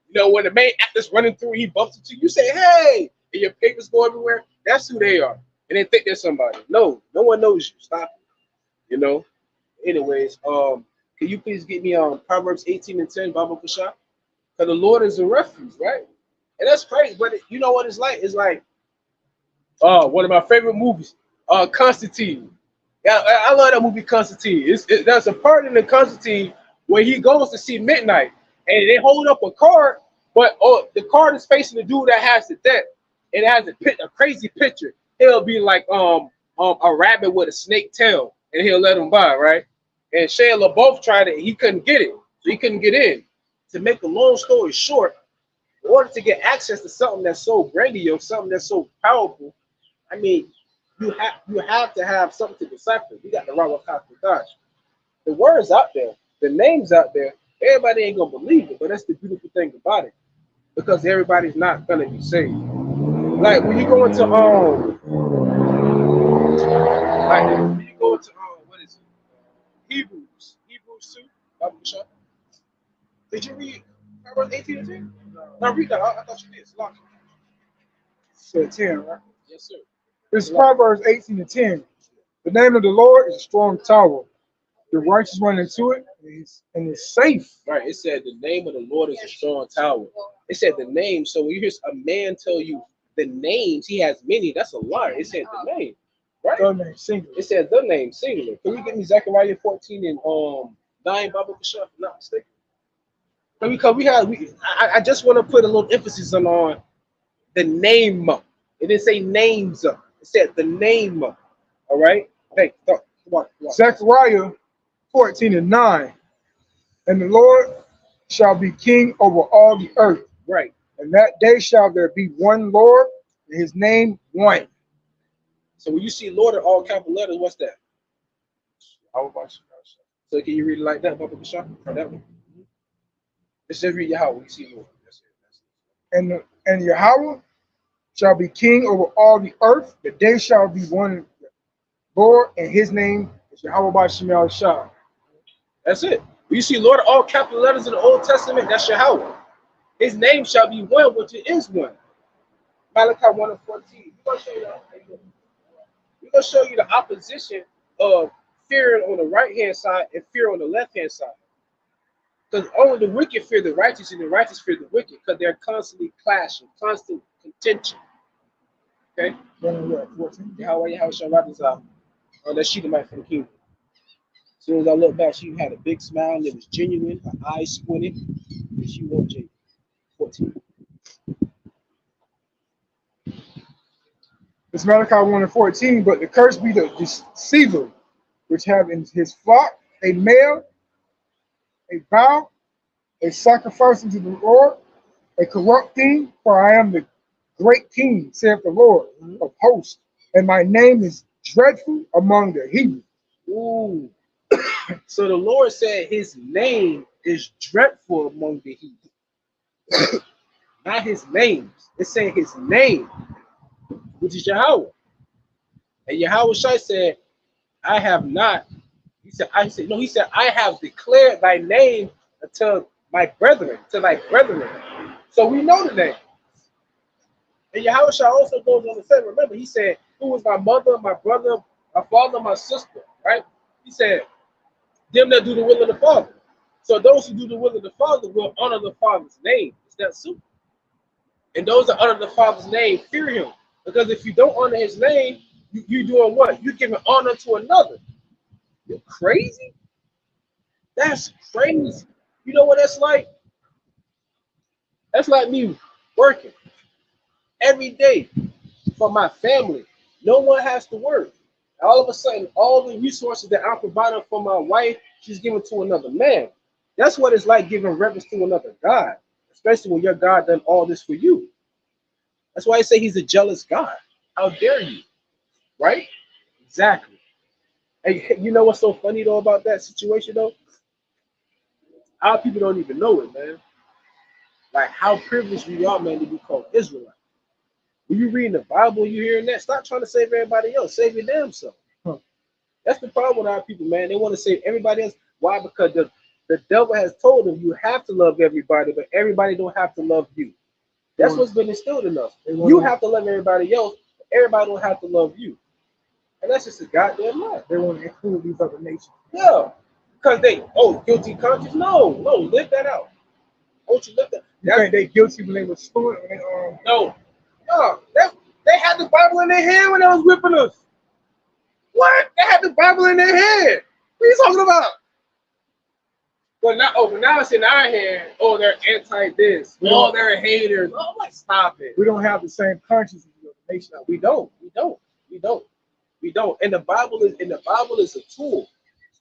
You know, when the main actor's running through, he bumps into you. You say, "Hey," and your papers go everywhere. That's who they are. And they think they're somebody. No, no one knows you. Stop it. You know. Anyways, can you please get me Proverbs 18:10, Bible Kashaf? Because the Lord is a refuge, right? And that's crazy. But you know what it's like? It's like one of my favorite movies, Constantine. Yeah, I love that movie, Constantine. There's a part in the Constantine where he goes to see Midnight, and they hold up a card, but the card is facing the dude that has the debt, and it has a crazy picture. It'll be like a rabbit with a snake tail, and he'll let him by, right? And Shia LaBeouf tried it, he couldn't get it, so he couldn't get in. To make a long story short, in order to get access to something that's so grandiose, something that's so powerful, I mean, you have to have something to decipher. You got the RAWACHAA QADASH. The word's out there, the name's out there. Everybody ain't gonna believe it, but that's the beautiful thing about it, because everybody's not gonna be saved. Like when you go into what is it? Hebrews 2. Bible Kashaf. Did you read Proverbs 18:10? No, read that. I thought you did. It's locked. Said 10, right? Yes, sir. It's Proverbs 18:10. The name of the Lord is a strong tower. The righteous run into it, and it's safe. Right. It said the name of the Lord is a strong tower. It said the name. So when you hear a man tell you the names, he has many. That's a lie. It said the name. Right? The name singular. It said the name singular. Can you give me Zechariah 14 and 9, Bible Kashaf, if I'm not mistaken? Because I just want to put a little emphasis on the name. It didn't say names. It said the name. All right. Hey, come on. Zechariah 14:9. And the Lord shall be king over all the earth. Right. And that day shall there be one Lord, and his name one. So when you see Lord in all capital letters, what's that? So can you read it like that, Bible Kashaf? That one. Let's just read Yahawah. You see Lord. That's it. And Yahawah shall be king over all the earth. The day shall be one Lord, and his name is YAHAWASHI. That's it. When you see Lord, all capital letters in the Old Testament, that's Yahawah. His name shall be one, which it is one. Malachi 1:14. We're gonna show you the opposition of fear on the right hand side and fear on the left hand side. Because only the wicked fear the righteous, and the righteous fear the wicked, because they're constantly clashing, constant contention. Okay? Yeah, 14. Yahawah shall rise up on that sheet of my from the kingdom. soon as I looked back, she had a big smile and it was genuine. Her eyes squinted, and she wrote J 14. It's Malachi 1 and 14, but the curse be the deceiver, which have in his flock a male, a vow, a sacrifice unto the Lord, a corrupt thing, for I am the great king, saith the Lord of hosts, and my name is dreadful among the heathen. Ooh. So the Lord said his name is dreadful among the heathen. Not his names. It's saying his name, which is Yahawah. And YAHAWASHI said, I have not. He said, I have declared thy name unto my brethren, to thy brethren. So we know the name. And YAHAWASHI also goes on to say, remember, he said, who was my mother, my brother, my father, my sister, right? He said, them that do the will of the Father. So those who do the will of the Father will honor the Father's name. It's that simple. And those that honor the Father's name fear him. Because if you don't honor his name, you doing what? You're giving honor to another. You're crazy? That's crazy. You know what that's like? That's like me working every day for my family. No one has to work. All of a sudden, all the resources that I'm providing for my wife, she's giving to another man. That's what it's like giving reverence to another God, especially when your God done all this for you. That's why I say he's a jealous God. How dare you? Right? Exactly. And you know what's so funny though about that situation though? Our people don't even know it, man. Like how privileged we are, man, to be called Israelite. When you reading the Bible, you hearing that, stop trying to save everybody else. Save your damn self. That's the problem with our people, man. They want to save everybody else. Why? Because the devil has told them you have to love everybody, but everybody don't have to love you. That's what's been instilled in us. You have to love everybody else, but everybody don't have to love you. And that's just a goddamn lie. They want to include these other nations. Yeah. Because guilty conscience? No, live that out. Don't you live that? You think they guilty when they were stolen? No. They had the Bible in their hand when they was whipping us. What? They had the Bible in their hand. What are you talking about? But now it's in our hand. Oh, they're anti-this. Oh, they're haters. Oh, like, stop it. We don't have the same conscience as the other nation. We don't. And the Bible is a tool.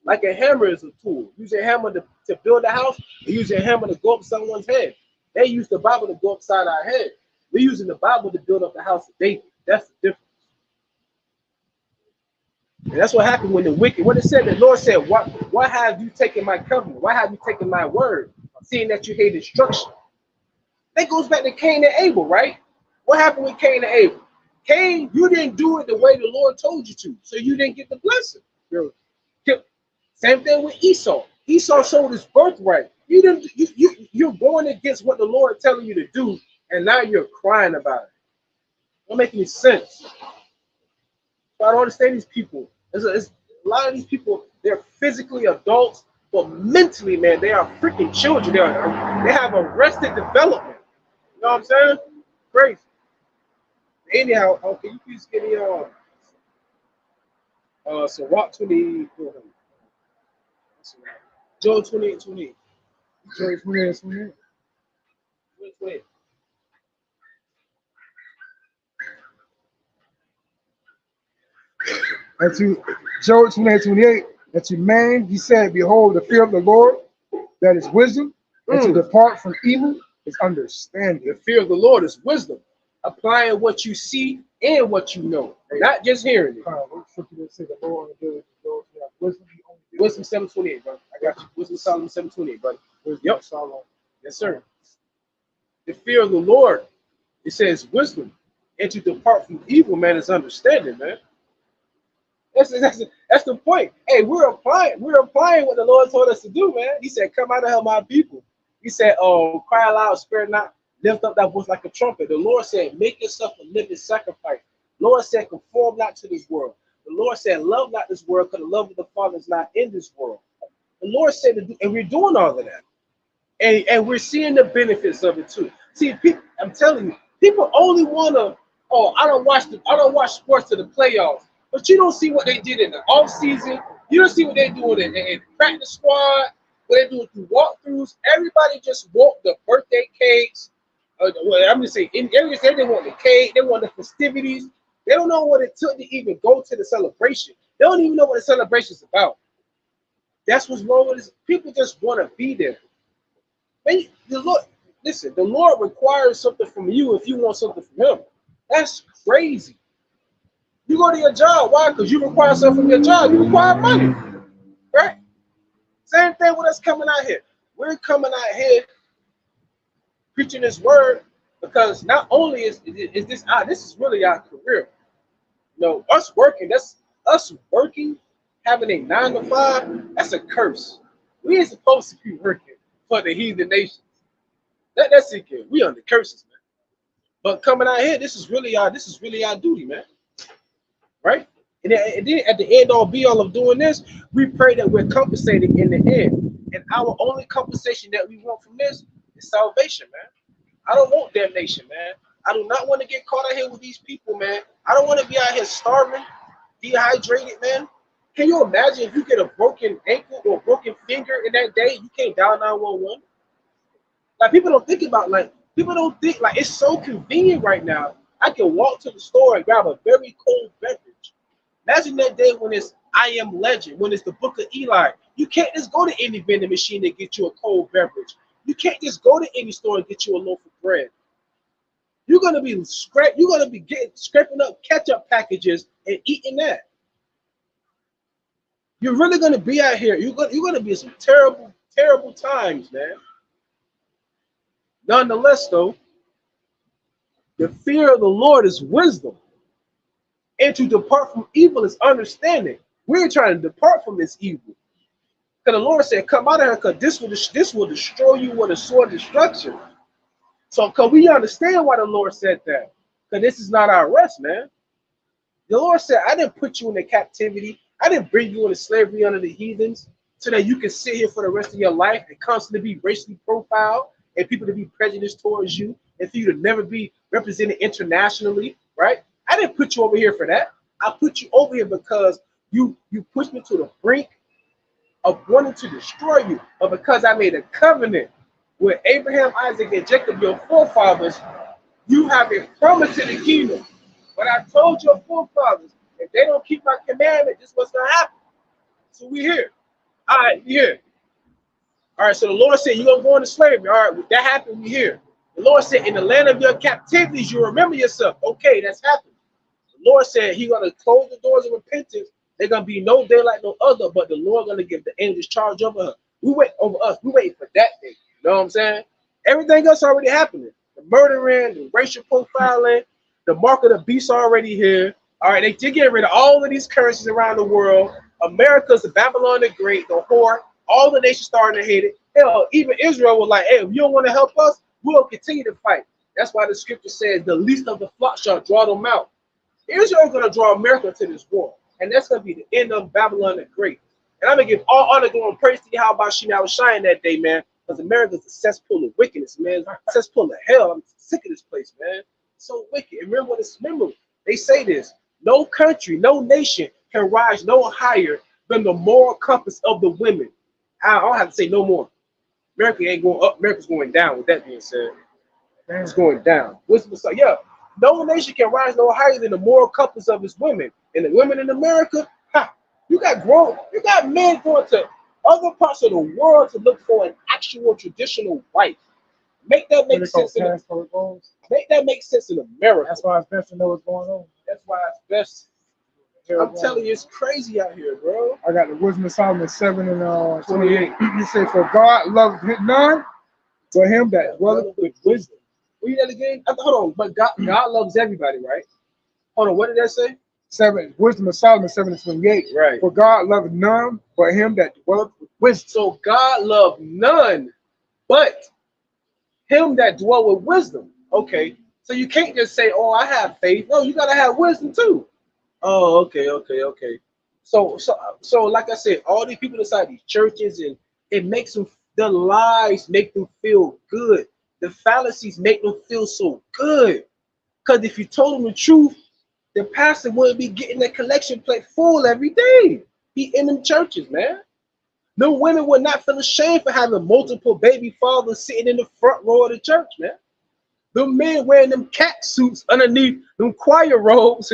Like a hammer is a tool. Use a hammer to build a house, and use a hammer to go up someone's head. They use the Bible to go upside our head. We're using the Bible to build up the house of David. That's the difference. And that's what happened when the wicked, what it said, the Lord said, why have you taken my covenant? Why have you taken my word? Seeing that you hate instruction. That goes back to Cain and Abel, right? What happened with Cain and Abel? Cain, you didn't do it the way the Lord told you to, so you didn't get the blessing. Same thing with Esau. Esau sold his birthright. You're going against what the Lord telling you to do, and now you're crying about it. Don't make any sense. So I don't understand these people. It's a lot of these people, they're physically adults, but mentally, man, they are freaking children. They have arrested development. You know what I'm saying? Crazy. Anyhow, can you please give me so Rock 20, Joel 28:28. Joel 28:28. And to Joel 28:28, and to man he said, behold, the fear of the Lord, that is wisdom, and to depart from evil is understanding. The fear of the Lord is wisdom. Applying what you see and what you know, not just hearing it. Wisdom 7:28, bro. I got you. Wisdom Solomon 7:28, buddy. Yep. Yes, sir. The fear of the Lord, it says wisdom, and to depart from evil, man, is understanding, man. That's the point. Hey, we're applying what the Lord told us to do, man. He said, "Come out of hell, my people." He said, "Oh, cry aloud, spare not, lift up that voice like a trumpet." The Lord said, "Make yourself a living sacrifice." The Lord said, "Conform not to this world." The Lord said, "Love not this world, because the love of the Father is not in this world." The Lord said to do, and we're doing all of that, and we're seeing the benefits of it too. See, people, I'm telling you, people only wanna, I don't watch sports to the playoffs. But you don't see what they did in the off season. You don't see what they're doing in practice squad, what they're doing through walkthroughs. Everybody just want the birthday cakes. Well, I'm just saying, in areas they want the cake, they want the festivities. They don't know what it took to even go to the celebration. They don't even know what the celebration is about. That's what's wrong with this. People just want to be there. Man, the Lord, listen, the Lord requires something from you if you want something from Him. That's crazy. You go to your job, why? Because you require something from your job. You require money, right? Same thing with us coming out here. We're coming out here preaching this word because not only is this is really our career. You know, us working, having a 9 to 5, that's a curse. We ain't supposed to be working for the heathen nations. That's it, kid. We under curses, man. But coming out here, this is really our duty, man. Right? And then at the end all be all of doing this, we pray that we're compensated in the end. And our only compensation that we want from this is salvation, man. I don't want damnation, man. I do not want to get caught out here with these people, man. I don't want to be out here starving, dehydrated, man. Can you imagine if you get a broken ankle or a broken finger in that day, you can't dial 911? Like, people don't think, like, it's so convenient right now. I can walk to the store and grab a very cold beverage. Imagine that day when it's I Am Legend, when it's the Book of Eli. You can't just go to any vending machine and get you a cold beverage. You can't just go to any store and get you a loaf of bread. You're gonna be scraping up ketchup packages and eating that. You're really gonna be out here. You're gonna be in some terrible, terrible times, man. Nonetheless, though, the fear of the Lord is wisdom, and to depart from evil is understanding. We're trying to depart from this evil. Because the Lord said, come out of here, because this will destroy you with a sword of destruction. So, because we understand why the Lord said that. Because this is not our rest, man. The Lord said, I didn't put you into captivity. I didn't bring you into slavery under the heathens so that you can sit here for the rest of your life and constantly be racially profiled and people to be prejudiced towards you and for you to never be represented internationally, right? I didn't put you over here for that. I put you over here because you pushed me to the brink of wanting to destroy you, but because I made a covenant with Abraham, Isaac, and Jacob, your forefathers, you have a promise to the kingdom. But I told your forefathers, if they don't keep my commandment, this is what's going to happen. So we're here. All right, we're here. All right, so the Lord said, you're going to go into slavery. All right, that happened, we're here. The Lord said, in the land of your captivities, you remember yourself. Okay, that's happened. The Lord said he's going to close the doors of repentance. There's going to be no day like no other, but the Lord going to give the angels charge over her. We wait over us. We wait for that day. You know what I'm saying? Everything else already happening. The murdering, the racial profiling, the mark of the beast already here. All right, they get rid of all of these currencies around the world. America's the Babylon the Great, the whore. All the nations starting to hate it. Hell, even Israel was like, hey, if you don't want to help us, we'll continue to fight. That's why the scripture says the least of the flock shall draw them out. Israel's going to draw America to this war. And that's going to be the end of Babylon the Great. And I'm going to give all honor, glory, and praise to YAHAWASHI that day, man. Because America's a cesspool of wickedness, man. A cesspool of hell. I'm sick of this place, man. It's so wicked. And remember, they say this. No country, no nation can rise no higher than the moral compass of the women. I don't have to say no more. America ain't going up. America's going down, with that being said. It's going down. Yeah. No nation can rise no higher than the moral compass of its women. And the women in America, you got men going to other parts of the world to look for an actual traditional wife. Make that make sense. Make that make sense in America. That's why it's best to know what's going on. That's why it's best. I'm telling you, it's crazy out here, bro. I got the Wisdom of Solomon 7 and 28. You say, for God loves none but him that dwelleth with wisdom. Read that again. Hold on, but God loves everybody, right? Hold on, what did that say? 7, Wisdom of Solomon 7 and 28. Right. For God loveth none but him that dwelleth with wisdom. So God loved none but him that dwell with wisdom. Okay. So you can't just say, oh, I have faith. No, you gotta have wisdom too. Oh, okay. So like I said, all these people inside these churches, and it makes them, the lies make them feel good. The fallacies make them feel so good. Because if you told them the truth, the pastor wouldn't be getting the collection plate full every day. be in them churches, man. No women would not feel ashamed for having multiple baby fathers sitting in the front row of the church, man. The men wearing them cat suits underneath them choir robes,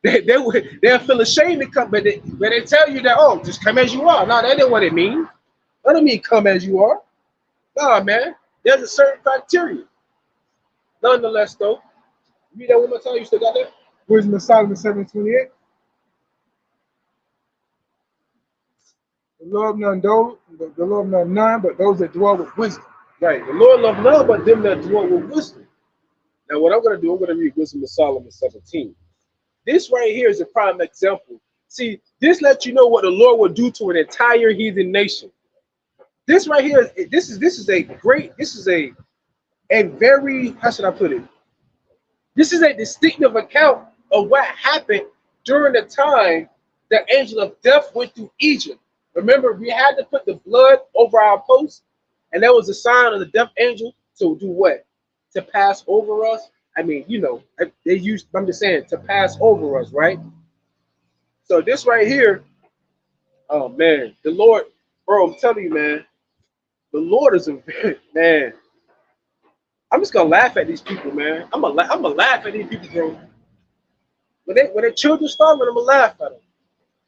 they'll feel ashamed to come, but they tell you that, oh, just come as you are. No, that ain't what it means. That don't mean come as you are. Nah, man. There's a certain criteria. Nonetheless, though, read that one more time. You still got that? Wisdom of Solomon 7:28. The Lord love none but those that dwell with wisdom. Right. The Lord love none but them that dwell with wisdom. Now, what I'm going to do, I'm going to read Wisdom of Solomon 17. This right here is a prime example. See, this lets you know what the Lord will do to an entire heathen nation. This right here, this is a very, how should I put it? This is a distinctive account of what happened during the time the angel of death went through Egypt. Remember, we had to put the blood over our posts, and that was a sign of the death angel to do what? To pass over us. I mean, you know, I'm just saying, to pass over us, right? So this right here, oh man, the Lord, bro, I'm telling you, man, the Lord is a man. I'm just gonna laugh at these people, man. I'm gonna laugh at these people, bro. When their children starving, I'm gonna laugh at them.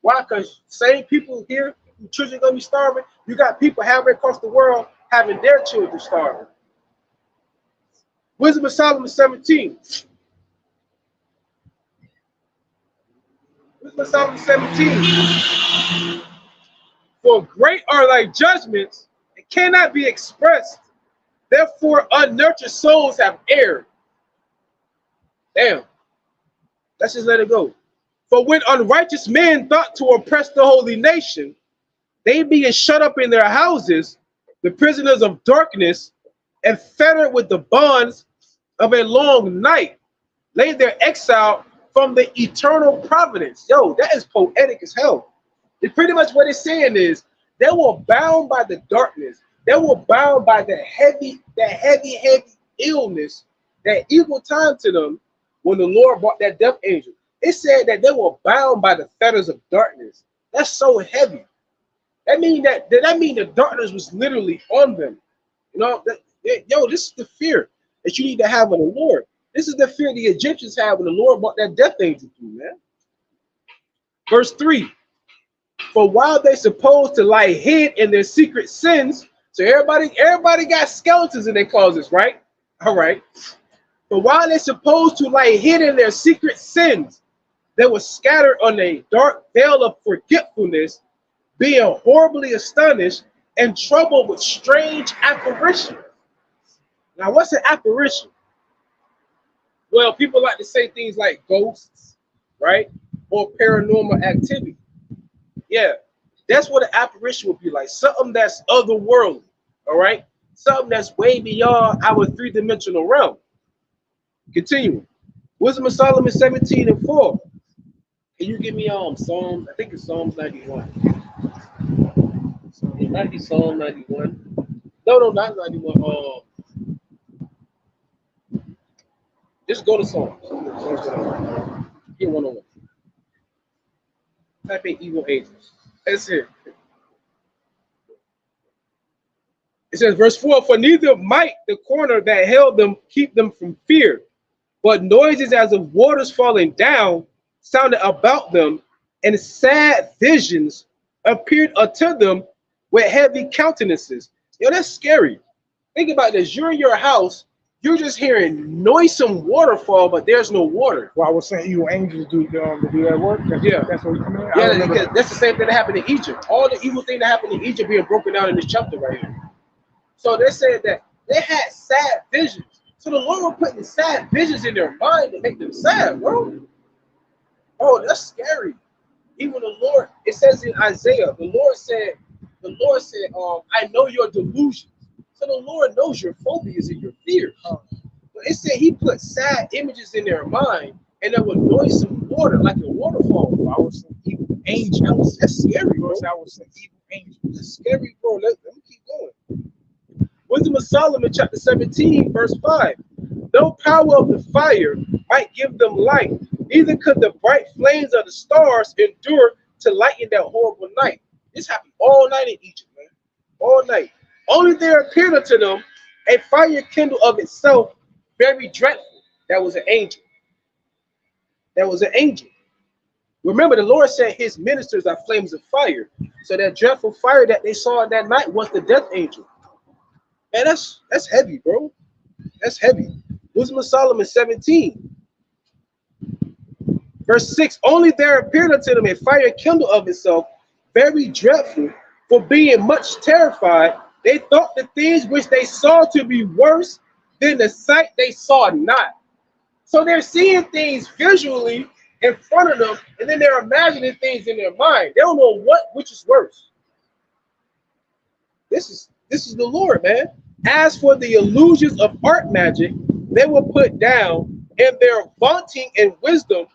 Why? Because same people here, whose children gonna be starving, you got people halfway across the world having their children starving. Wisdom of Solomon 17. Wisdom of Solomon 17. For great are thy judgments, it cannot be expressed. Therefore, unnurtured souls have erred. Damn. Let's just let it go. For when unrighteous men thought to oppress the holy nation, they being shut up in their houses, the prisoners of darkness, and fettered with the bonds of a long night, laid their exile from the eternal providence. Yo, that is poetic as hell. It's pretty much what it's saying is they were bound by the darkness. They were bound by the heavy illness, that evil time to them when the Lord brought that death angel. It said that they were bound by the fetters of darkness. That's so heavy. That mean the darkness was literally on them. You know, yo, this is the fear that you need to have on the Lord. This is the fear the Egyptians had when the Lord brought that death angel through, man. Verse 3. For while they supposed to lie hid in their secret sins, so everybody got skeletons in their closets, right? All right. But while they supposed to lie hid in their secret sins, they were scattered on a dark veil of forgetfulness, being horribly astonished and troubled with strange apparitions. Now, what's an apparition? Well, people like to say things like ghosts, right? Or paranormal activity. Yeah, that's what an apparition would be like. Something that's otherworldly, all right? Something that's way beyond our three-dimensional realm. Continuing. Wisdom of Solomon 17:4. Can you give me Psalms? I think it's Psalms 91. It might be Psalm 91. No, not 91. Just go to Psalms. Get 101. Type in evil angels. That's it. It says, verse 4, for neither might the corner that held them keep them from fear, but noises as of waters falling down sounded about them, and sad visions appeared unto them with heavy countenances. Yo, that's scary. Think about this. You're in your house, you're just hearing noisome waterfall, but there's no water. Well, I was saying evil angels do that work. That's what we come in. Yeah, because that's the same thing that happened in Egypt. All the evil thing that happened in Egypt being broken down in this chapter right here. So they said that they had sad visions. So the Lord was putting sad visions in their mind to make them sad, bro. Oh, that's scary. Even the Lord, it says in Isaiah, the Lord said, I know your delusions. So the Lord knows your phobias and your fears. But it said he put sad images in their mind, and there was noisome water, like a waterfall. Bro. I was saying evil angels. That's scary, bro. I was saying evil angels. That's scary, bro. Let me keep going. Wisdom of Solomon, chapter 17, verse 5. No power of the fire might give them light, neither could the bright flames of the stars endure to lighten that horrible night. This happened all night in Egypt, man. All night. Only there appeared unto them a fire kindled of itself, very dreadful. That was an angel. That was an angel. Remember, the Lord said his ministers are flames of fire. So that dreadful fire that they saw that night was the death angel. Man, that's heavy, bro. That's heavy. Wisdom of Solomon 17. Verse 6, only there appeared unto them a fire kindled of itself, very dreadful, for being much terrified, they thought the things which they saw to be worse than the sight they saw not. So they're seeing things visually in front of them, and then they're imagining things in their mind. They don't know which is worse. This is the Lord, man. As for the illusions of art magic, they were put down, and their vaunting and wisdom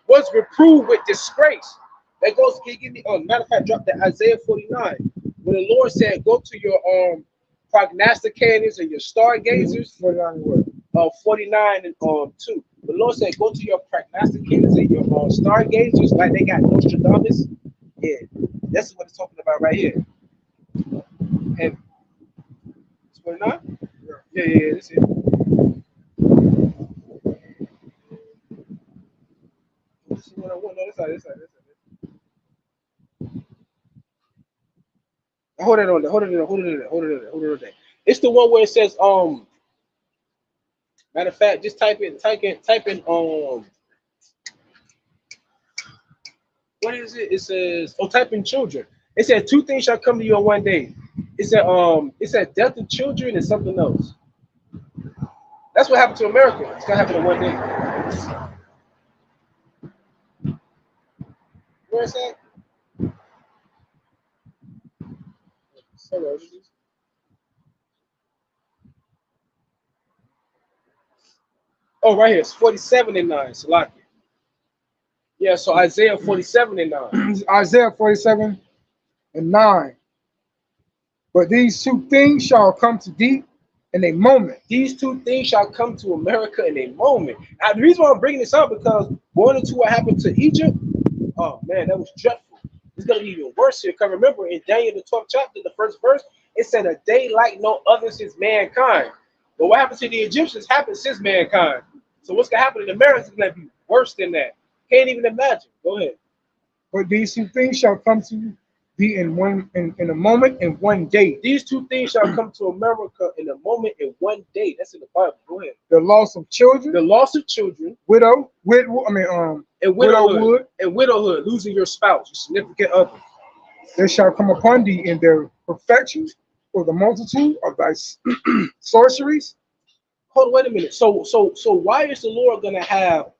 was reproved with disgrace. That goes, can you give me, matter of fact, drop that Isaiah 49. When the Lord said, go to your prognosticators and your stargazers. 49 and 2. The Lord said, go to your prognosticators and your stargazers, like they got Nostradamus. Yeah, that's what it's talking about right here. And 49? Yeah, that's it. This is what I want. No, this side. Hold it on there. It's the one where it says, matter of fact, just type in, what is it? It says, type in children. It said, two things shall come to you in one day. It said death of children and something else. That's what happened to America. It's gonna happen in one day. Where is that? Oh, right here. It's 47 and 9. Salaki. Yeah, so Isaiah 47 and 9. Isaiah 47 and 9. But these two things shall come to thee in a moment. These two things shall come to America in a moment. Now, the reason why I'm bringing this up, because one or two what happened to Egypt, oh man, that was dreadful. It's going to be even worse here. Because remember, in Daniel, the 12th chapter, the first verse, it said, a day like no other since mankind. But what happened to the Egyptians happened since mankind. So what's going to happen in America is going to be worse than that. Can't even imagine. Go ahead. But these two things shall come to thee in a moment and one day. These two things shall come to America in a moment and one day. That's in the Bible. Go ahead. The loss of children. The loss of children. Widowhood. And widowhood, losing your spouse, your significant other. They shall come upon thee in their perfections, for the multitude of thy sorceries. Hold on, wait a minute. So why is the Lord gonna have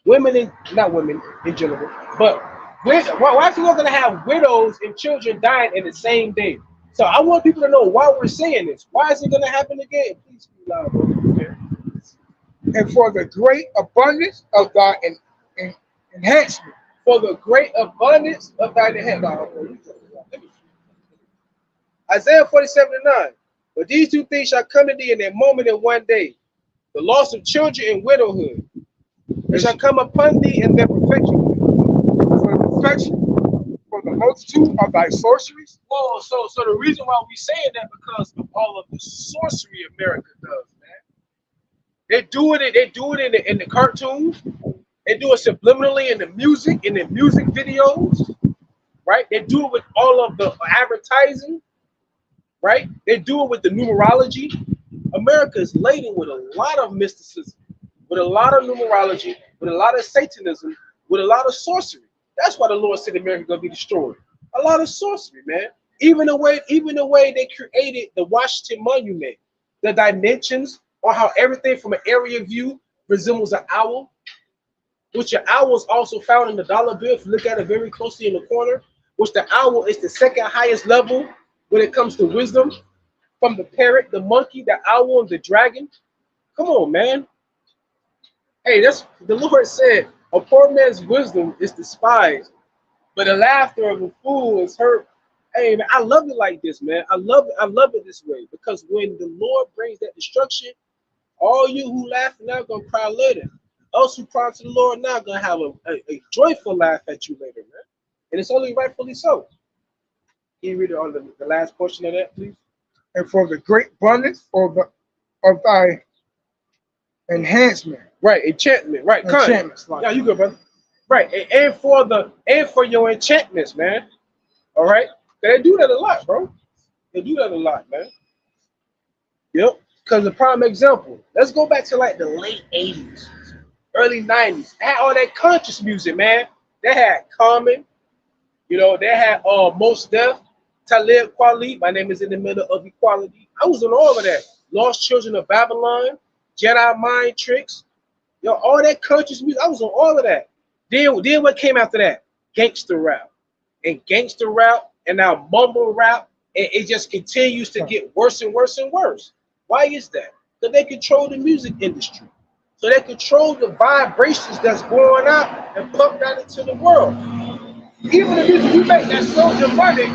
women not women in general, but why is the Lord gonna have widows and children dying in the same day? So I want people to know why we're saying this. Why is it gonna happen again? Please be loud, bro. And for the great abundance of thy enhancement. For the great abundance of thy enhancement. Isaiah 47 and 9. But these two things shall come to thee in a moment and one day. The loss of children and widowhood. It shall come upon thee in their perfection. For the multitude of thy sorceries. Oh, so the reason why we saying that because of all of the sorcery America does, man. They do it in the cartoons. They do it subliminally in the music videos, right? They do it with all of the advertising, right? They do it with the numerology. America is laden with a lot of mysticism, with a lot of numerology, with a lot of Satanism, with a lot of sorcery. That's why the Lord said America is gonna be destroyed. A lot of sorcery, man. Even the way they created the Washington Monument, the dimensions, or how everything from an area view resembles an owl, which the owl is also found in the dollar bill. If you look at it very closely in the corner, which the owl is the second highest level when it comes to wisdom, from the parrot, the monkey, the owl, and the dragon. Come on, man. Hey, that's the Lord said, a poor man's wisdom is despised, but the laughter of a fool is hurt. Hey, man, I love it like this, man. I love it this way, because when the Lord brings that destruction, all you who laugh now gonna cry later. Us who cry to the Lord now gonna have a joyful laugh at you later, man. and it's only rightfully so. Can you read it on the last portion of that, please? And for the great abundance of thy enhancement. Right, enchantment. Right, enchantments. Like yeah, you good, brother. Right, and for your enchantments, man. All right, they do that a lot, bro. They do that a lot, man. Yep. Because the prime example, let's go back to like the late 80s, early 90s. They had all that conscious music, man. They had Common, you know, they had Most Def, Talib Kweli. My name is in the middle of equality. I was on all of that. Lost Children of Babylon, Jedi Mind Tricks, yo, all that conscious music. I was on all of that. Then what came after that? Gangster rap. And gangster rap, and now mumble rap, and it just continues to get worse and worse and worse. Why is that? Because they control the music industry. So they control the vibrations that's going out and pump that into the world. Even the music we make that's so demonic,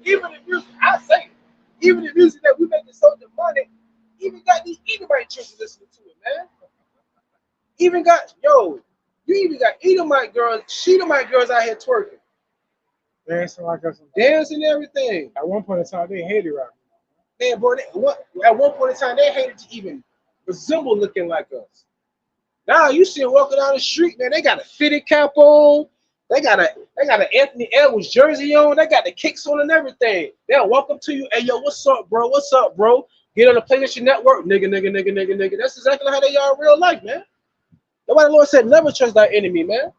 even the music, I say, even the music that we make is so demonic, even got these Edomite children listening to it, man. Even got, yo, you even got Edomite girls, Shedamite girls out here twerking. Dancing like us. Dancing and everything. At one point in time, they hated rap. Man, bro, at one point in time, they hated to even resemble looking like us. Now you see them walking down the street, man, they got a fitted cap on, they got an Anthony Edwards jersey on, they got the kicks on and everything. They'll walk up to you, hey, yo, what's up, bro? What's up, bro? Get on the PlayStation Network, nigga. That's exactly how they are in real life, man. That's why the Lord said, never trust thy enemy, man.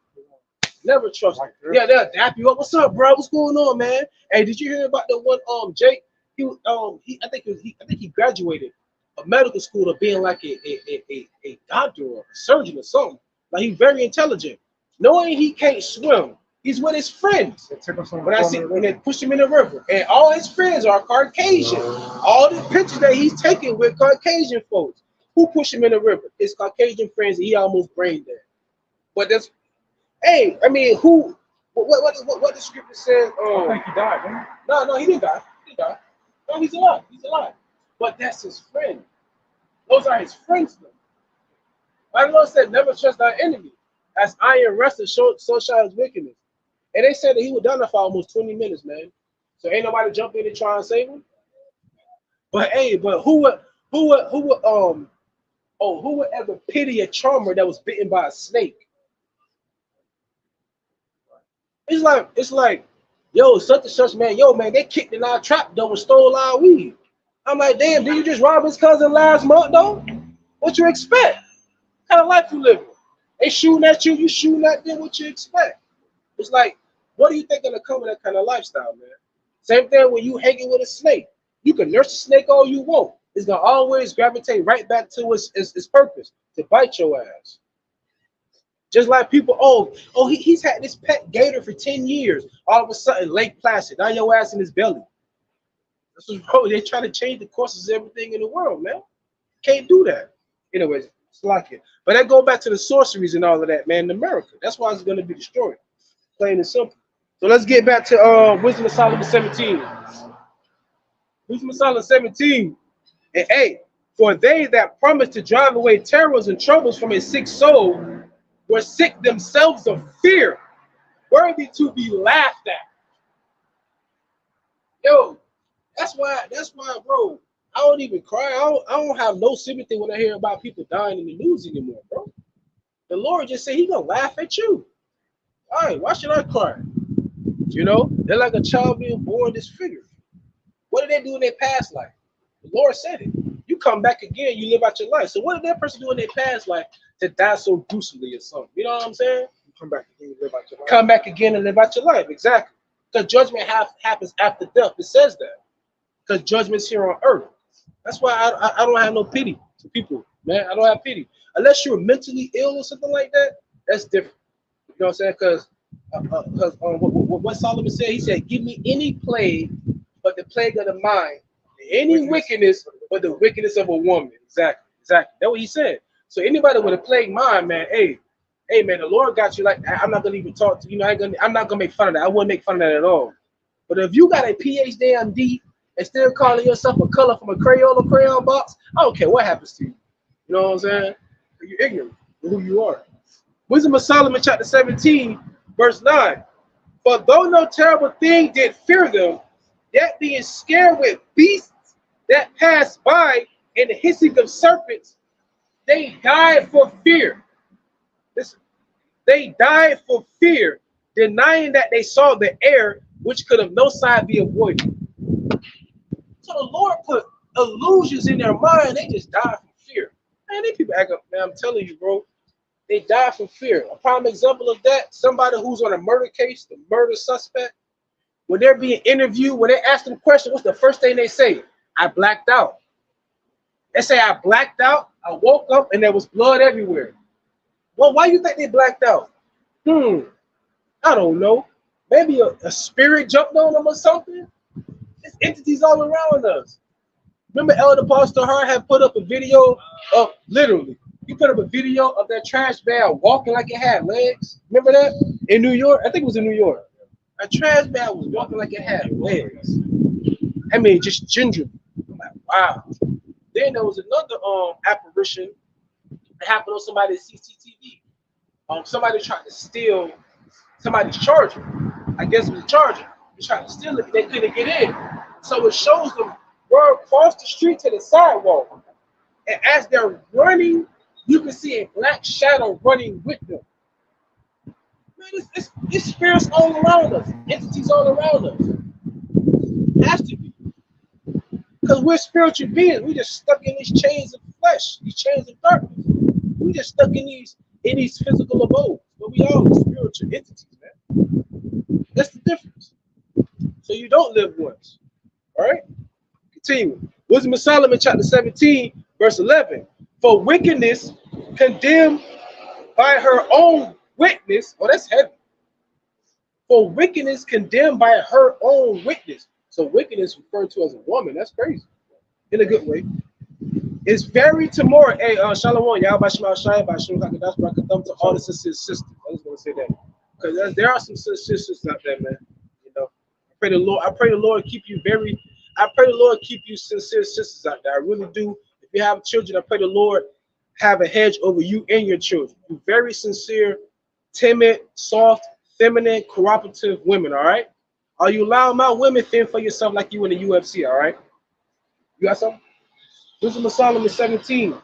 Never trust them. Yeah, they'll dap you up. What's up, bro? What's going on, man? Hey, did you hear about the one Jake? I think he graduated a medical school of being like a doctor or a surgeon or something. Like he's very intelligent. Knowing he can't swim, he's with his friends. When they push him in the river, and all his friends are Caucasian. All the pictures that he's taking with Caucasian folks. Who pushed him in the river? His Caucasian friends. He almost brain dead. But that's, hey, I mean, who? What the scripture says? I think he died, man. No, he didn't die. He died. No, he's alive. He's alive. But that's his friend. Those are his friends, though. My Lord said, never trust thy enemy. As iron rested, so shall his wickedness. And they said that he would die for almost 20 minutes, man. So ain't nobody jump in and try and save him. But hey, who would ever pity a charmer that was bitten by a snake? It's like, yo, such and such, man, they kicked in our trap though and stole our weed. I'm like, damn, did you just rob his cousin last month though? What you expect? What kind of life you living? They shooting at you, you shooting at them, what you expect? It's like, what do you think gonna come with that kind of lifestyle, man? Same thing when you hanging with a snake. You can nurse a snake all you want. It's gonna always gravitate right back to its purpose, to bite your ass. Just like people, he's had this pet gator for 10 years. All of a sudden, Lake Placid, now your ass in his belly. This is, bro, they try to change the courses of everything in the world, man. Can't do that. Anyways, it's like it. But that go back to the sorceries and all of that, man, in America. That's why it's going to be destroyed. Plain and simple. So let's get back to Wisdom of Solomon 17. Wisdom of Solomon 17 and 8. For they that promise to drive away terrors and troubles from a sick soul were sick themselves of fear, worthy to be laughed at. Yo, that's why, bro, I don't even cry. I don't have no sympathy when I hear about people dying in the news anymore, bro. The Lord just said he gonna laugh at you. All right, why should I cry? You know, they're like a child being born disfigured. What did they do in their past life? The Lord said it. You come back again, you live out your life. So what did that person do in their past life to die so gruesomely or something? You know what I'm saying? You come back again and live out your life. Come back again and live out your life, exactly. Because judgment happens after death. It says that. Because judgment's here on earth. That's why I don't have no pity to people, man. I don't have pity. Unless you're mentally ill or something like that, that's different. You know what I'm saying? Because what Solomon said, he said, give me any plague but the plague of the mind, any wickedness but the wickedness of a woman. Exactly. That's what he said. So anybody with a plague mind, man, hey man, the Lord got you like that. I'm not gonna even talk to you. I'm not gonna make fun of that. I wouldn't make fun of that at all. But if you got a PhD and still calling yourself a color from a crayon box, I don't care what happens to you. You know what I'm saying? You're ignorant of who you are. Wisdom of Solomon, chapter 17, Verse 9. For though no terrible thing did fear them, yet being scared with beasts that passed by and the hissing of serpents, they died for fear. Listen, they died for fear, denying that they saw the air, which could of no side be avoided. So the Lord put illusions in their mind. They just died from fear. Man, these people act up, man. I'm telling you, bro. They die from fear. A prime example of that, somebody who's on a murder case, the murder suspect, when they're being interviewed, when they ask them questions, what's the first thing they say? I blacked out. They say, I blacked out, I woke up, and there was blood everywhere. Well, why do you think they blacked out? I don't know. Maybe a spirit jumped on them or something. There's entities all around us. Remember Elder Pastor Hart had put up a video of, literally, he put up a video of that trash bag walking like it had legs. Remember that? In New York? I think it was in New York. A trash bag was walking like it had legs. I mean, just gingerly. I'm like, wow. Then there was another apparition that happened on somebody's CCTV. Somebody tried to steal somebody's charger. I guess it was a charger. They tried to steal it, they couldn't get in. So it shows them run across the street to the sidewalk. And as they're running, you can see a black shadow running with them. Man, it's spirits all around us, entities all around us. It has to be. Because we're spiritual beings. We're just stuck in these chains of flesh, these chains of darkness. We're just stuck in these physical abodes. But we all are spiritual entities, man. That's the difference. So you don't live once. All right? Continue. Wisdom of Solomon, chapter 17, verse 11. For wickedness condemned by her own witness. Oh, that's heavy. For wickedness condemned by her own witness. So wickedness referred to as a woman. That's crazy. In a good way. It's very tomorrow. Hey, Shalom, YAHAWASHI, QADASH, to all the sisters. I just want to say that. Because there are some sisters out there, man. You know, I pray the Lord keep you sincere sisters out there. I really do. If you have children, I pray the Lord have a hedge over you and your children. You're very sincere, timid, soft, feminine, cooperative women, all right? Are you allowing my women fend for yourself like you in the UFC, all right? You got something? Wisdom of Solomon 17,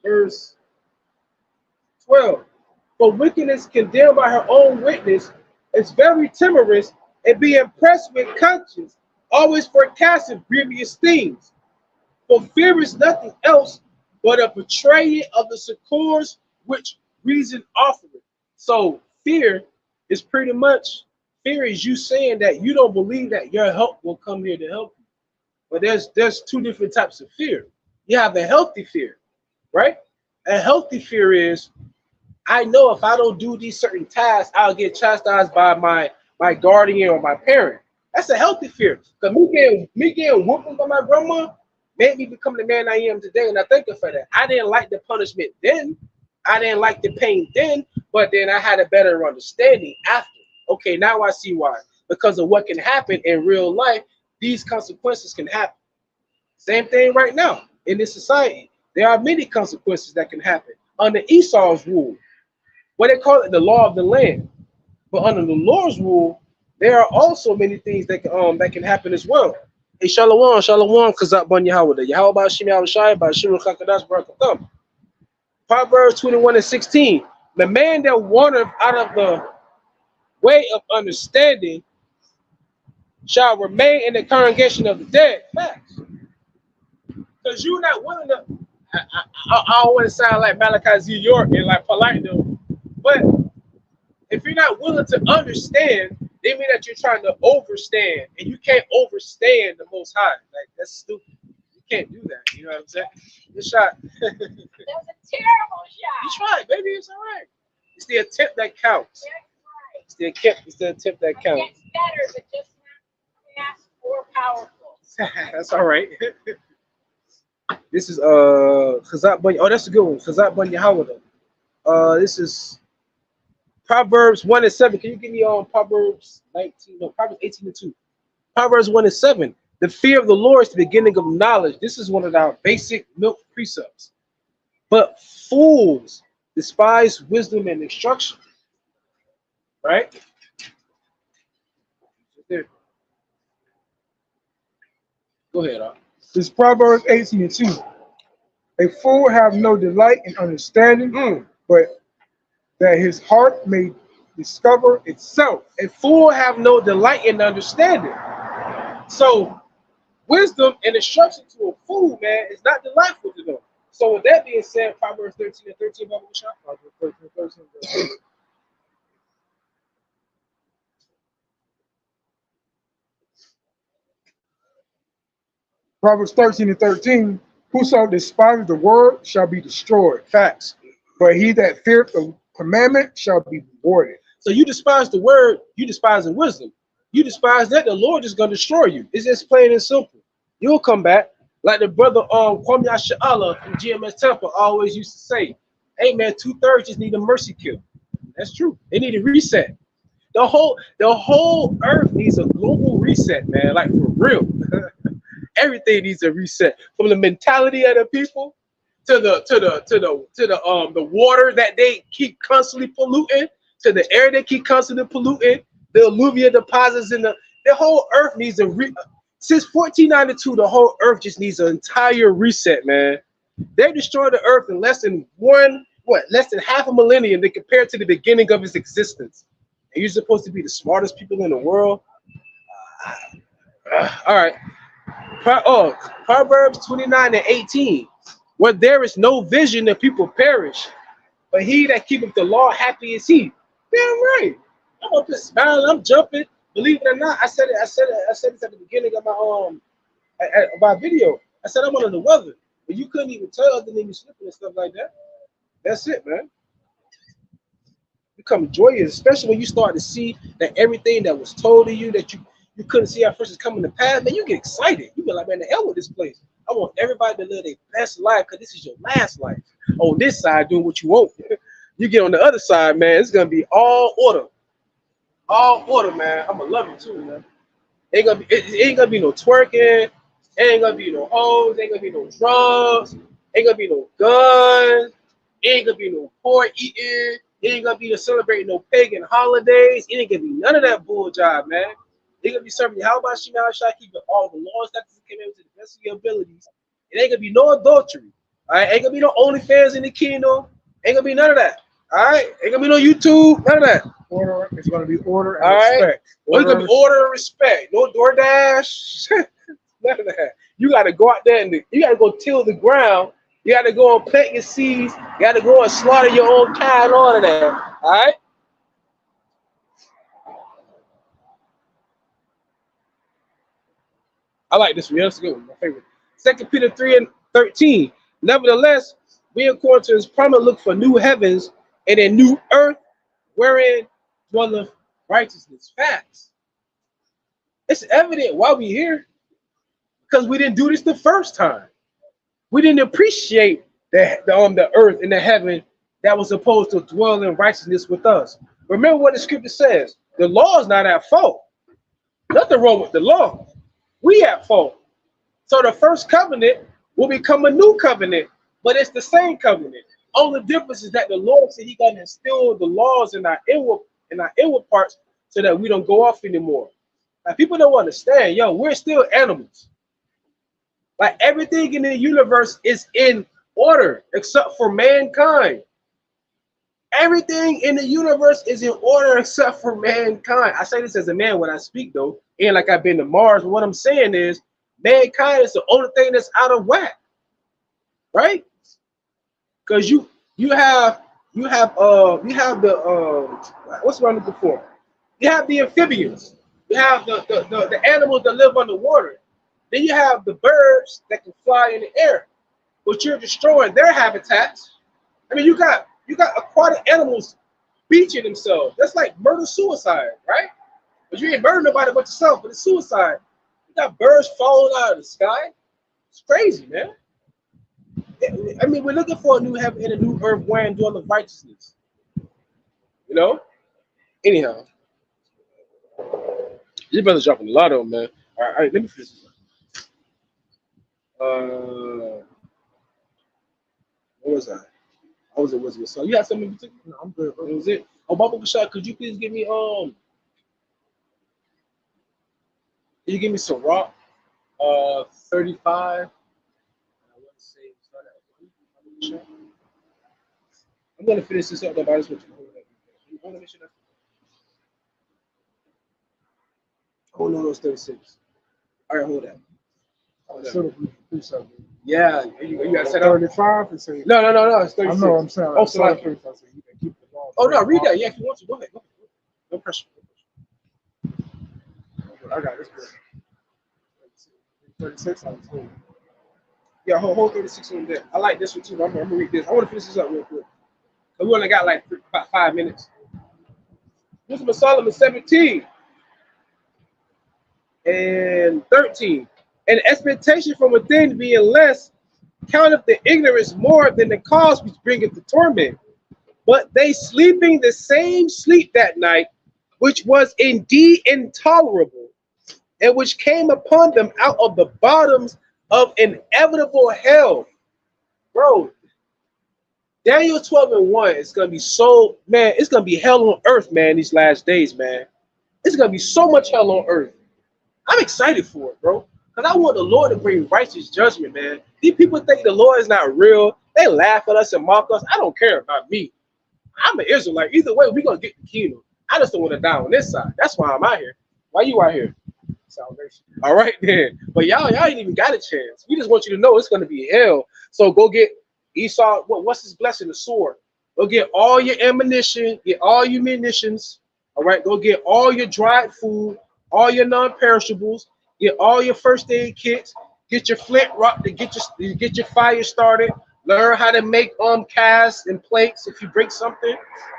verse 12. For wickedness condemned by her own witness is very timorous and be impressed with conscience, always forecasting grievous things. For fear is nothing else but a betraying of the succors which reason offereth. So fear is pretty much, fear is you saying that you don't believe that your help will come here to help you. But there's two different types of fear. You have a healthy fear, right? A healthy fear is, I know if I don't do these certain tasks, I'll get chastised by my guardian or my parent. That's a healthy fear. Because me getting whooped by my grandma made me become the man I am today, and I thank her for that. I didn't like the punishment then. I didn't like the pain then, but then I had a better understanding after. Okay, now I see why. Because of what can happen in real life, these consequences can happen. Same thing right now in this society. There are many consequences that can happen. Under Esau's rule, what they call it, the law of the land. But under the Lord's rule, there are also many things that can happen as well. Hey, Shalom, Kazak Ban Yahawah. YAHAWASHI, QADASH, Proverbs 21 and 16. The man that wandereth out of the way of understanding shall remain in the congregation of the dead. Facts. Because you're not willing to, I don't want to sound like Malachi Z. York and like polite though, but if you're not willing to understand, they mean that you're trying to overstand, and you can't overstand the Most High. Like, that's stupid. You can't do that. You know what I'm saying? Good shot. That was a terrible shot. You tried, baby. It's all right. It's the attempt that counts. That's right. It's the attempt that counts. It's better, but just not fast or powerful. That's all right. This is Chazak Ban. Oh, that's a good one. Chazak Ban Yahawah. This is Proverbs 1 and 7. Can you give me Proverbs 19? No, Proverbs 18 and 2. Proverbs 1 and 7. The fear of the Lord is the beginning of knowledge. This is one of our basic milk precepts. But fools despise wisdom and instruction. right? Go ahead, It's Proverbs 18:2. A fool have no delight in understanding, but that his heart may discover itself. A fool have no delight in understanding. So wisdom and instruction to a fool, man, is not delightful to them. So with that being said, Proverbs 13:13, Bible shop. Proverbs 13:13. Proverbs 13:13. Whoso despises the word shall be destroyed. Facts. But he that feareth the commandment shall be rewarded. So you despise the word, you despise the wisdom. You despise that, the Lord is gonna destroy you. It's just plain and simple. You'll come back. Like the brother YAHAWAH from GMS Tampa always used to say, hey man, 2/3 just need a mercy kill. That's true. They need a reset. The whole earth needs a global reset, man. Like for real. Everything needs a reset. From the mentality of the people to the water that they keep constantly polluting, to the air they keep constantly polluting, the alluvial deposits in the whole earth needs a since 1492, the whole earth just needs an entire reset, man. They destroyed the earth in less than half a millennium compared to the beginning of its existence. And you're supposed to be the smartest people in the world. All right. Proverbs 29:18. Where there is no vision, the people perish. But he that keepeth the law, happy is he. Damn right. I'm up here smiling, I'm jumping. Believe it or not, I said it at the beginning of my video. I said I'm under the weather. But you couldn't even tell other than me slipping and stuff like that. That's it, man. Become joyous, especially when you start to see that everything that was told to you that you couldn't see at first is coming to pass, man. You get excited. You be like, man, the hell with this place. I want everybody to live their best life because this is your last life. On this side, doing what you want. You get on the other side, man, it's gonna be all order. All order, man. I'm gonna love it too, man. It ain't gonna be no twerking. It ain't gonna be no hoes. Ain't gonna be no drugs. Ain't gonna be no guns. Ain't gonna be no pork eating. It ain't gonna be celebrating no pagan holidays. It ain't gonna be none of that bull job, man. They're gonna be serving you. How about you now? Keep all the laws that came in to the best of your abilities. It ain't gonna be no adultery. All right, ain't gonna be no OnlyFans in the kingdom. Ain't gonna be none of that. All right, ain't gonna be no YouTube. None of that. Order. It's gonna be order and respect. It's gonna be order and respect. No DoorDash. None of that. You gotta go out there and you gotta go till the ground. You gotta go and plant your seeds. You gotta go and slaughter your own cow and all of that. All right. I like this one. That's a good one. My favorite. 2 Peter 3:13. Nevertheless, we according to his promise look for new heavens and a new earth wherein dwelleth righteousness. Facts. It's evident why we here. Because we didn't do this the first time. We didn't appreciate the earth and the heaven that was supposed to dwell in righteousness with us. Remember what the scripture says. The law is not at fault. Nothing wrong with the law. We at fault. So the first covenant will become a new covenant, but it's the same covenant. Only difference is that the Lord said He's gonna instill the laws in our inward parts so that we don't go off anymore. Now people don't understand, yo, we're still animals. Like everything in the universe is in order except for mankind. Everything in the universe is in order except for mankind. I say this as a man when I speak though, and like I've been to Mars. But what I'm saying is, mankind is the only thing that's out of whack, right? Because you have the what's what I'm looking for? You have the amphibians. You have the animals that live underwater. Then you have the birds that can fly in the air, but you're destroying their habitats. I mean, you got aquatic animals beaching themselves. That's like murder-suicide, right? But you ain't murdering nobody but yourself, but it's suicide. You got birds falling out of the sky. It's crazy, man. I mean, we're looking for a new heaven and a new earth wherein dwelleth righteousness. You know? Anyhow. Your brother's dropping a lot on, man. All right, let me finish this. What was I? I was it. So you had something in particular? No, I'm good. That was it. Oh, Baba Bashar, could you please give me can you give me some rock? 35. I want to say start at 1. I'm gonna finish this up, but I just want you to hold that. I want to make sure that's oh no, it's 36. All right, hold that. Yeah, you got to set up 35 and say no, it's 36. I know I'm saying Oh, so like, 35, so you can keep the ball. oh no, read that. Yeah, if you want to, go ahead. No pressure. I got this. 36 on 2. Yeah, hold 36 on there. I like this one too. I'm gonna read this. I want to finish this up real quick. We only got like about 5 minutes. Wisdom of Solomon 17 and 13. And expectation from within being less, counteth the ignorance more than the cause which bringeth the torment. But they sleeping the same sleep that night, which was indeed intolerable, and which came upon them out of the bottoms of inevitable hell. Bro, Daniel 12 and 1 is gonna be so, man, it's gonna be hell on earth, man, these last days, man. It's gonna be so much hell on earth. I'm excited for it, bro. Because I want the Lord to bring righteous judgment, man. These people think the Lord is not real. They laugh at us and mock us. I don't care about me. I'm an Israelite. Either way, we're gonna get the kingdom. I just don't want to die on this side. That's why I'm out here. Why you out here? Salvation. All right, then. But y'all ain't even got a chance. We just want you to know it's gonna be hell. So go get Esau. What's his blessing? The sword. Go get all your ammunition. Get all your munitions. All right. Go get all your dried food. All your non-perishables. Get all your first aid kits. Get your flint rock to get your fire started. Learn how to make casts and plates if you break something.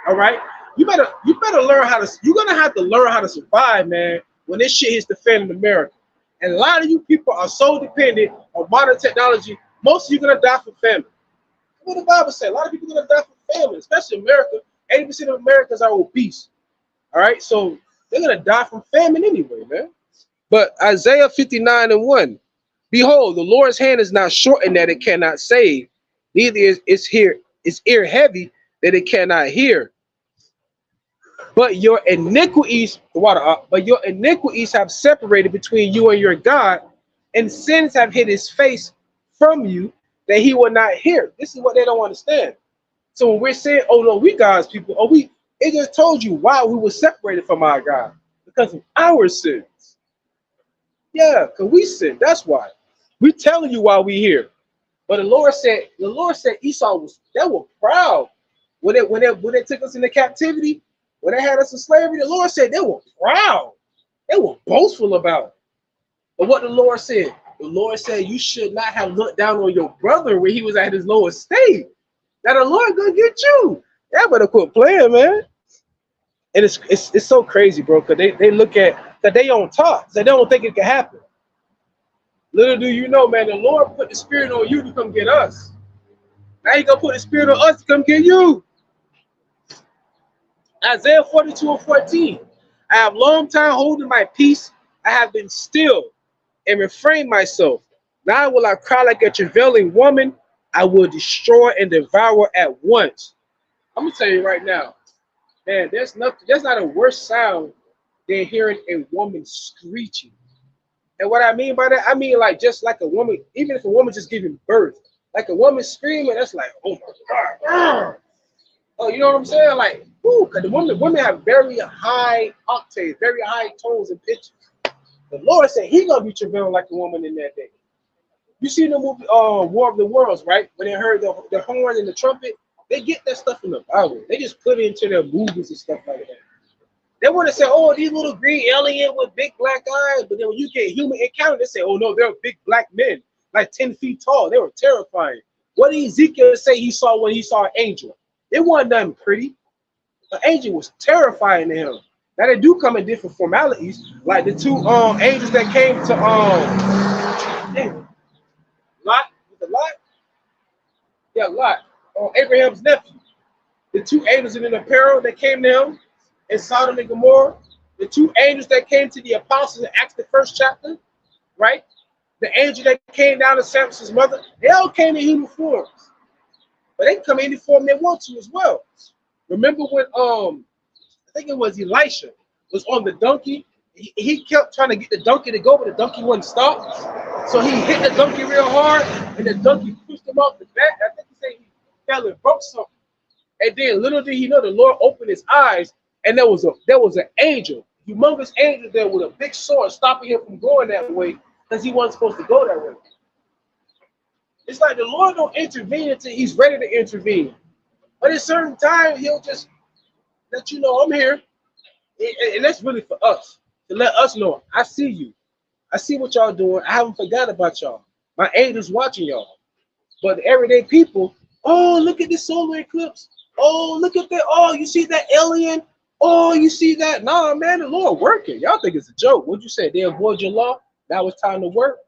All right. You better learn how to. You're gonna have to learn how to survive, man, when this shit hits the fan in America. And a lot of you people are so dependent on modern technology. Most of you gonna die from famine. What the Bible say? A lot of people gonna die from famine, especially America. 80% of Americans are obese. All right, so they're gonna die from famine anyway, man. But Isaiah 59 and 1, behold, the Lord's hand is not shortened that it cannot save, neither is its ear heavy that it cannot hear. But your iniquities, but your iniquities have separated between you and your God, and sins have hid his face from you that he will not hear. This is what they don't understand. So when we're saying, oh no, we God's people, it just told you why we were separated from our God, because of our sins. Yeah, because we sinned. That's why. We're telling you why we here. But the Lord said Esau they were proud when they took us into captivity, when they had us in slavery. The Lord said they were proud. They were boastful about it. But what the Lord said you should not have looked down on your brother when he was at his lowest state. Now the Lord gonna get you. Yeah, better quit playing, man. And it's so crazy, bro, because they look at that they on top, so they don't think it can happen. Little do you know, man, the Lord put the spirit on you to come get us. Now he gonna put the spirit on us to come get you. Isaiah 42 and 14. I have long time holding my peace. I have been still and refrained myself. Now will I cry like a travailing woman. I will destroy and devour at once. I'm gonna tell you right now, man, there's not a worse sound than hearing a woman screeching. And what I mean by that, I mean like just like a woman, even if a woman just giving birth, like a woman screaming, that's like, oh my God. Oh, you know what I'm saying? Like, ooh, because the women have very high octaves, very high tones and pitches. The Lord said he gonna be travailing like a woman in that day. You see the movie War of the Worlds, right? When they heard the horn and the trumpet, they get that stuff in the Bible. They just put it into their movies and stuff like that. They want to say, oh, these little green alien with big black eyes, but then when you get human encounter, they say, oh no, they're big black men, like 10 feet tall. They were terrifying. What did Ezekiel say he saw when he saw an angel? It wasn't nothing pretty. The angel was terrifying to him. Now they do come in different formalities, like the two angels that came to Lot, was it Lot? Yeah, Lot, Abraham's nephew. The two angels in an apparel that came to him in Sodom and Gomorrah. The two angels that came to the apostles in Acts the 1st chapter, right? The angel that came down to Samson's mother, they all came in human forms. But they can come in any form they want to as well. Remember when think it was Elisha, was on the donkey. He kept trying to get the donkey to go, but the donkey wouldn't stop. So he hit the donkey real hard, and the donkey pushed him off the back. I think he said he fell and broke something. And then little did he know, the Lord opened his eyes, and there was an angel, humongous angel there with a big sword stopping him from going that way because he wasn't supposed to go that way. It's like the Lord don't intervene until he's ready to intervene. But at a certain time, he'll just let you know, I'm here. And that's really for us, to let us know, I see you. I see what y'all doing. I haven't forgot about y'all. My angel's watching y'all. But the everyday people, oh, look at this solar eclipse. Oh, look at that. Oh, you see that alien? Oh, you see that? Nah, man, the Lord working. Y'all think it's a joke. What'd you say? They avoid your law? Now it's time to work.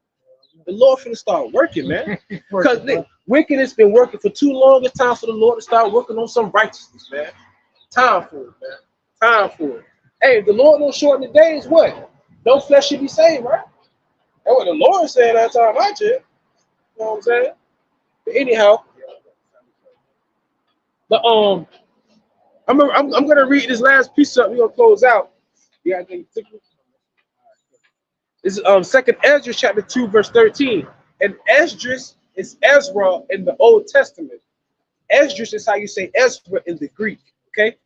The Lord finna start working, man. Because wickedness been working for too long. It's time for the Lord to start working on some righteousness, man. Time for it, man. Time for it. Hey, if the Lord don't shorten the days, what? No flesh should be saved, right? That's what the Lord said that time I checked. You know what I'm saying? But anyhow, but I'm gonna read this last piece up. We're gonna close out. Yeah, I think this is 2 Esdras chapter 2, verse 13. And Esdras is Ezra in the Old Testament. Esdras is how you say Ezra in the Greek. Okay.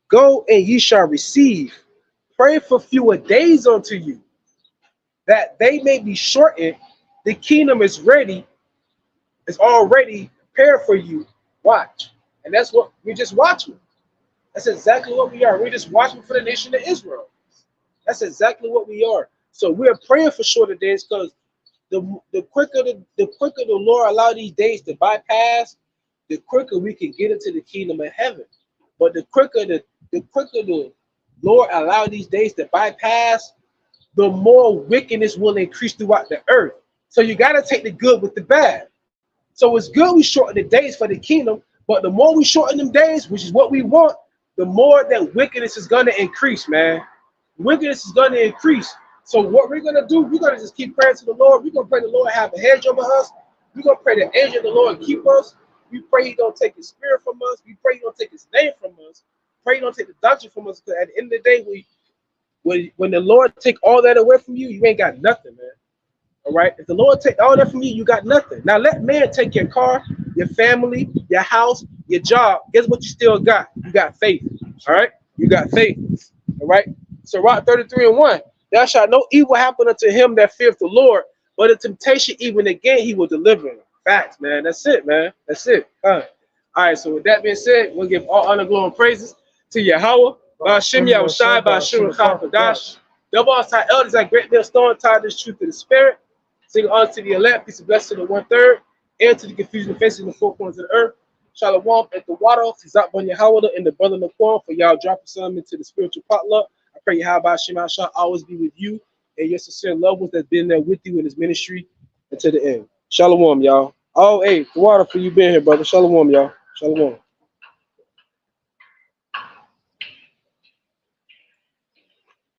Go and ye shall receive. Pray for fewer days unto you, that they may be shortened. The kingdom is ready, it's already prepared for you. Watch. And that's what we're just watching. That's exactly what we are. We're just watching for the nation of Israel. That's exactly what we are. So we're praying for shorter days, because the quicker the Lord allow these days to bypass, the quicker we can get into the kingdom of heaven. But the quicker the Lord allow these days to bypass, the more wickedness will increase throughout the earth. So you got to take the good with the bad. So it's good we shorten the days for the kingdom, but the more we shorten them days, which is what we want, the more that wickedness is going to increase, man. Wickedness is going to increase. So what we're going to do, we're going to just keep praying to the Lord. We're going to pray the Lord have a hedge over us. We're going to pray the angel of the Lord keep us. We pray he don't take his spirit from us. We pray he don't take his name from us. Pray he don't take the doctrine from us. Because at the end of the day, when the Lord take all that away from you, you ain't got nothing, man. All right? If the Lord take all that from you, you got nothing. Now let man take your car, your family, your house, your job. Guess what you still got? You got faith. All right? You got faith. All right? So Rock 33:1. Thou shalt no evil happen unto him that feareth the Lord, but a temptation even again he will deliver him. Facts, man. That's it, man. That's it. All right, so with that being said, we'll give all honor, glory, and praises to YAHAWAH, YAHAWASHI, QADASH. Double all time elders at Great MILESTONE, tied this truth to the spirit. Sing honor to the elect, peace and blessing to the 1/3, and to the confusion faces in the four corners of the earth. Shalom at the water, Tizak Bon YAHAWAH, and the brother Naquan for y'all dropping some into the spiritual potluck. I pray YAHAWASHI shall always be with you and your sincere loved ones that's been there with you in this ministry until the end. Shalom, y'all. Oh, hey, the water for you being here, brother. Shalom, y'all. Shalom.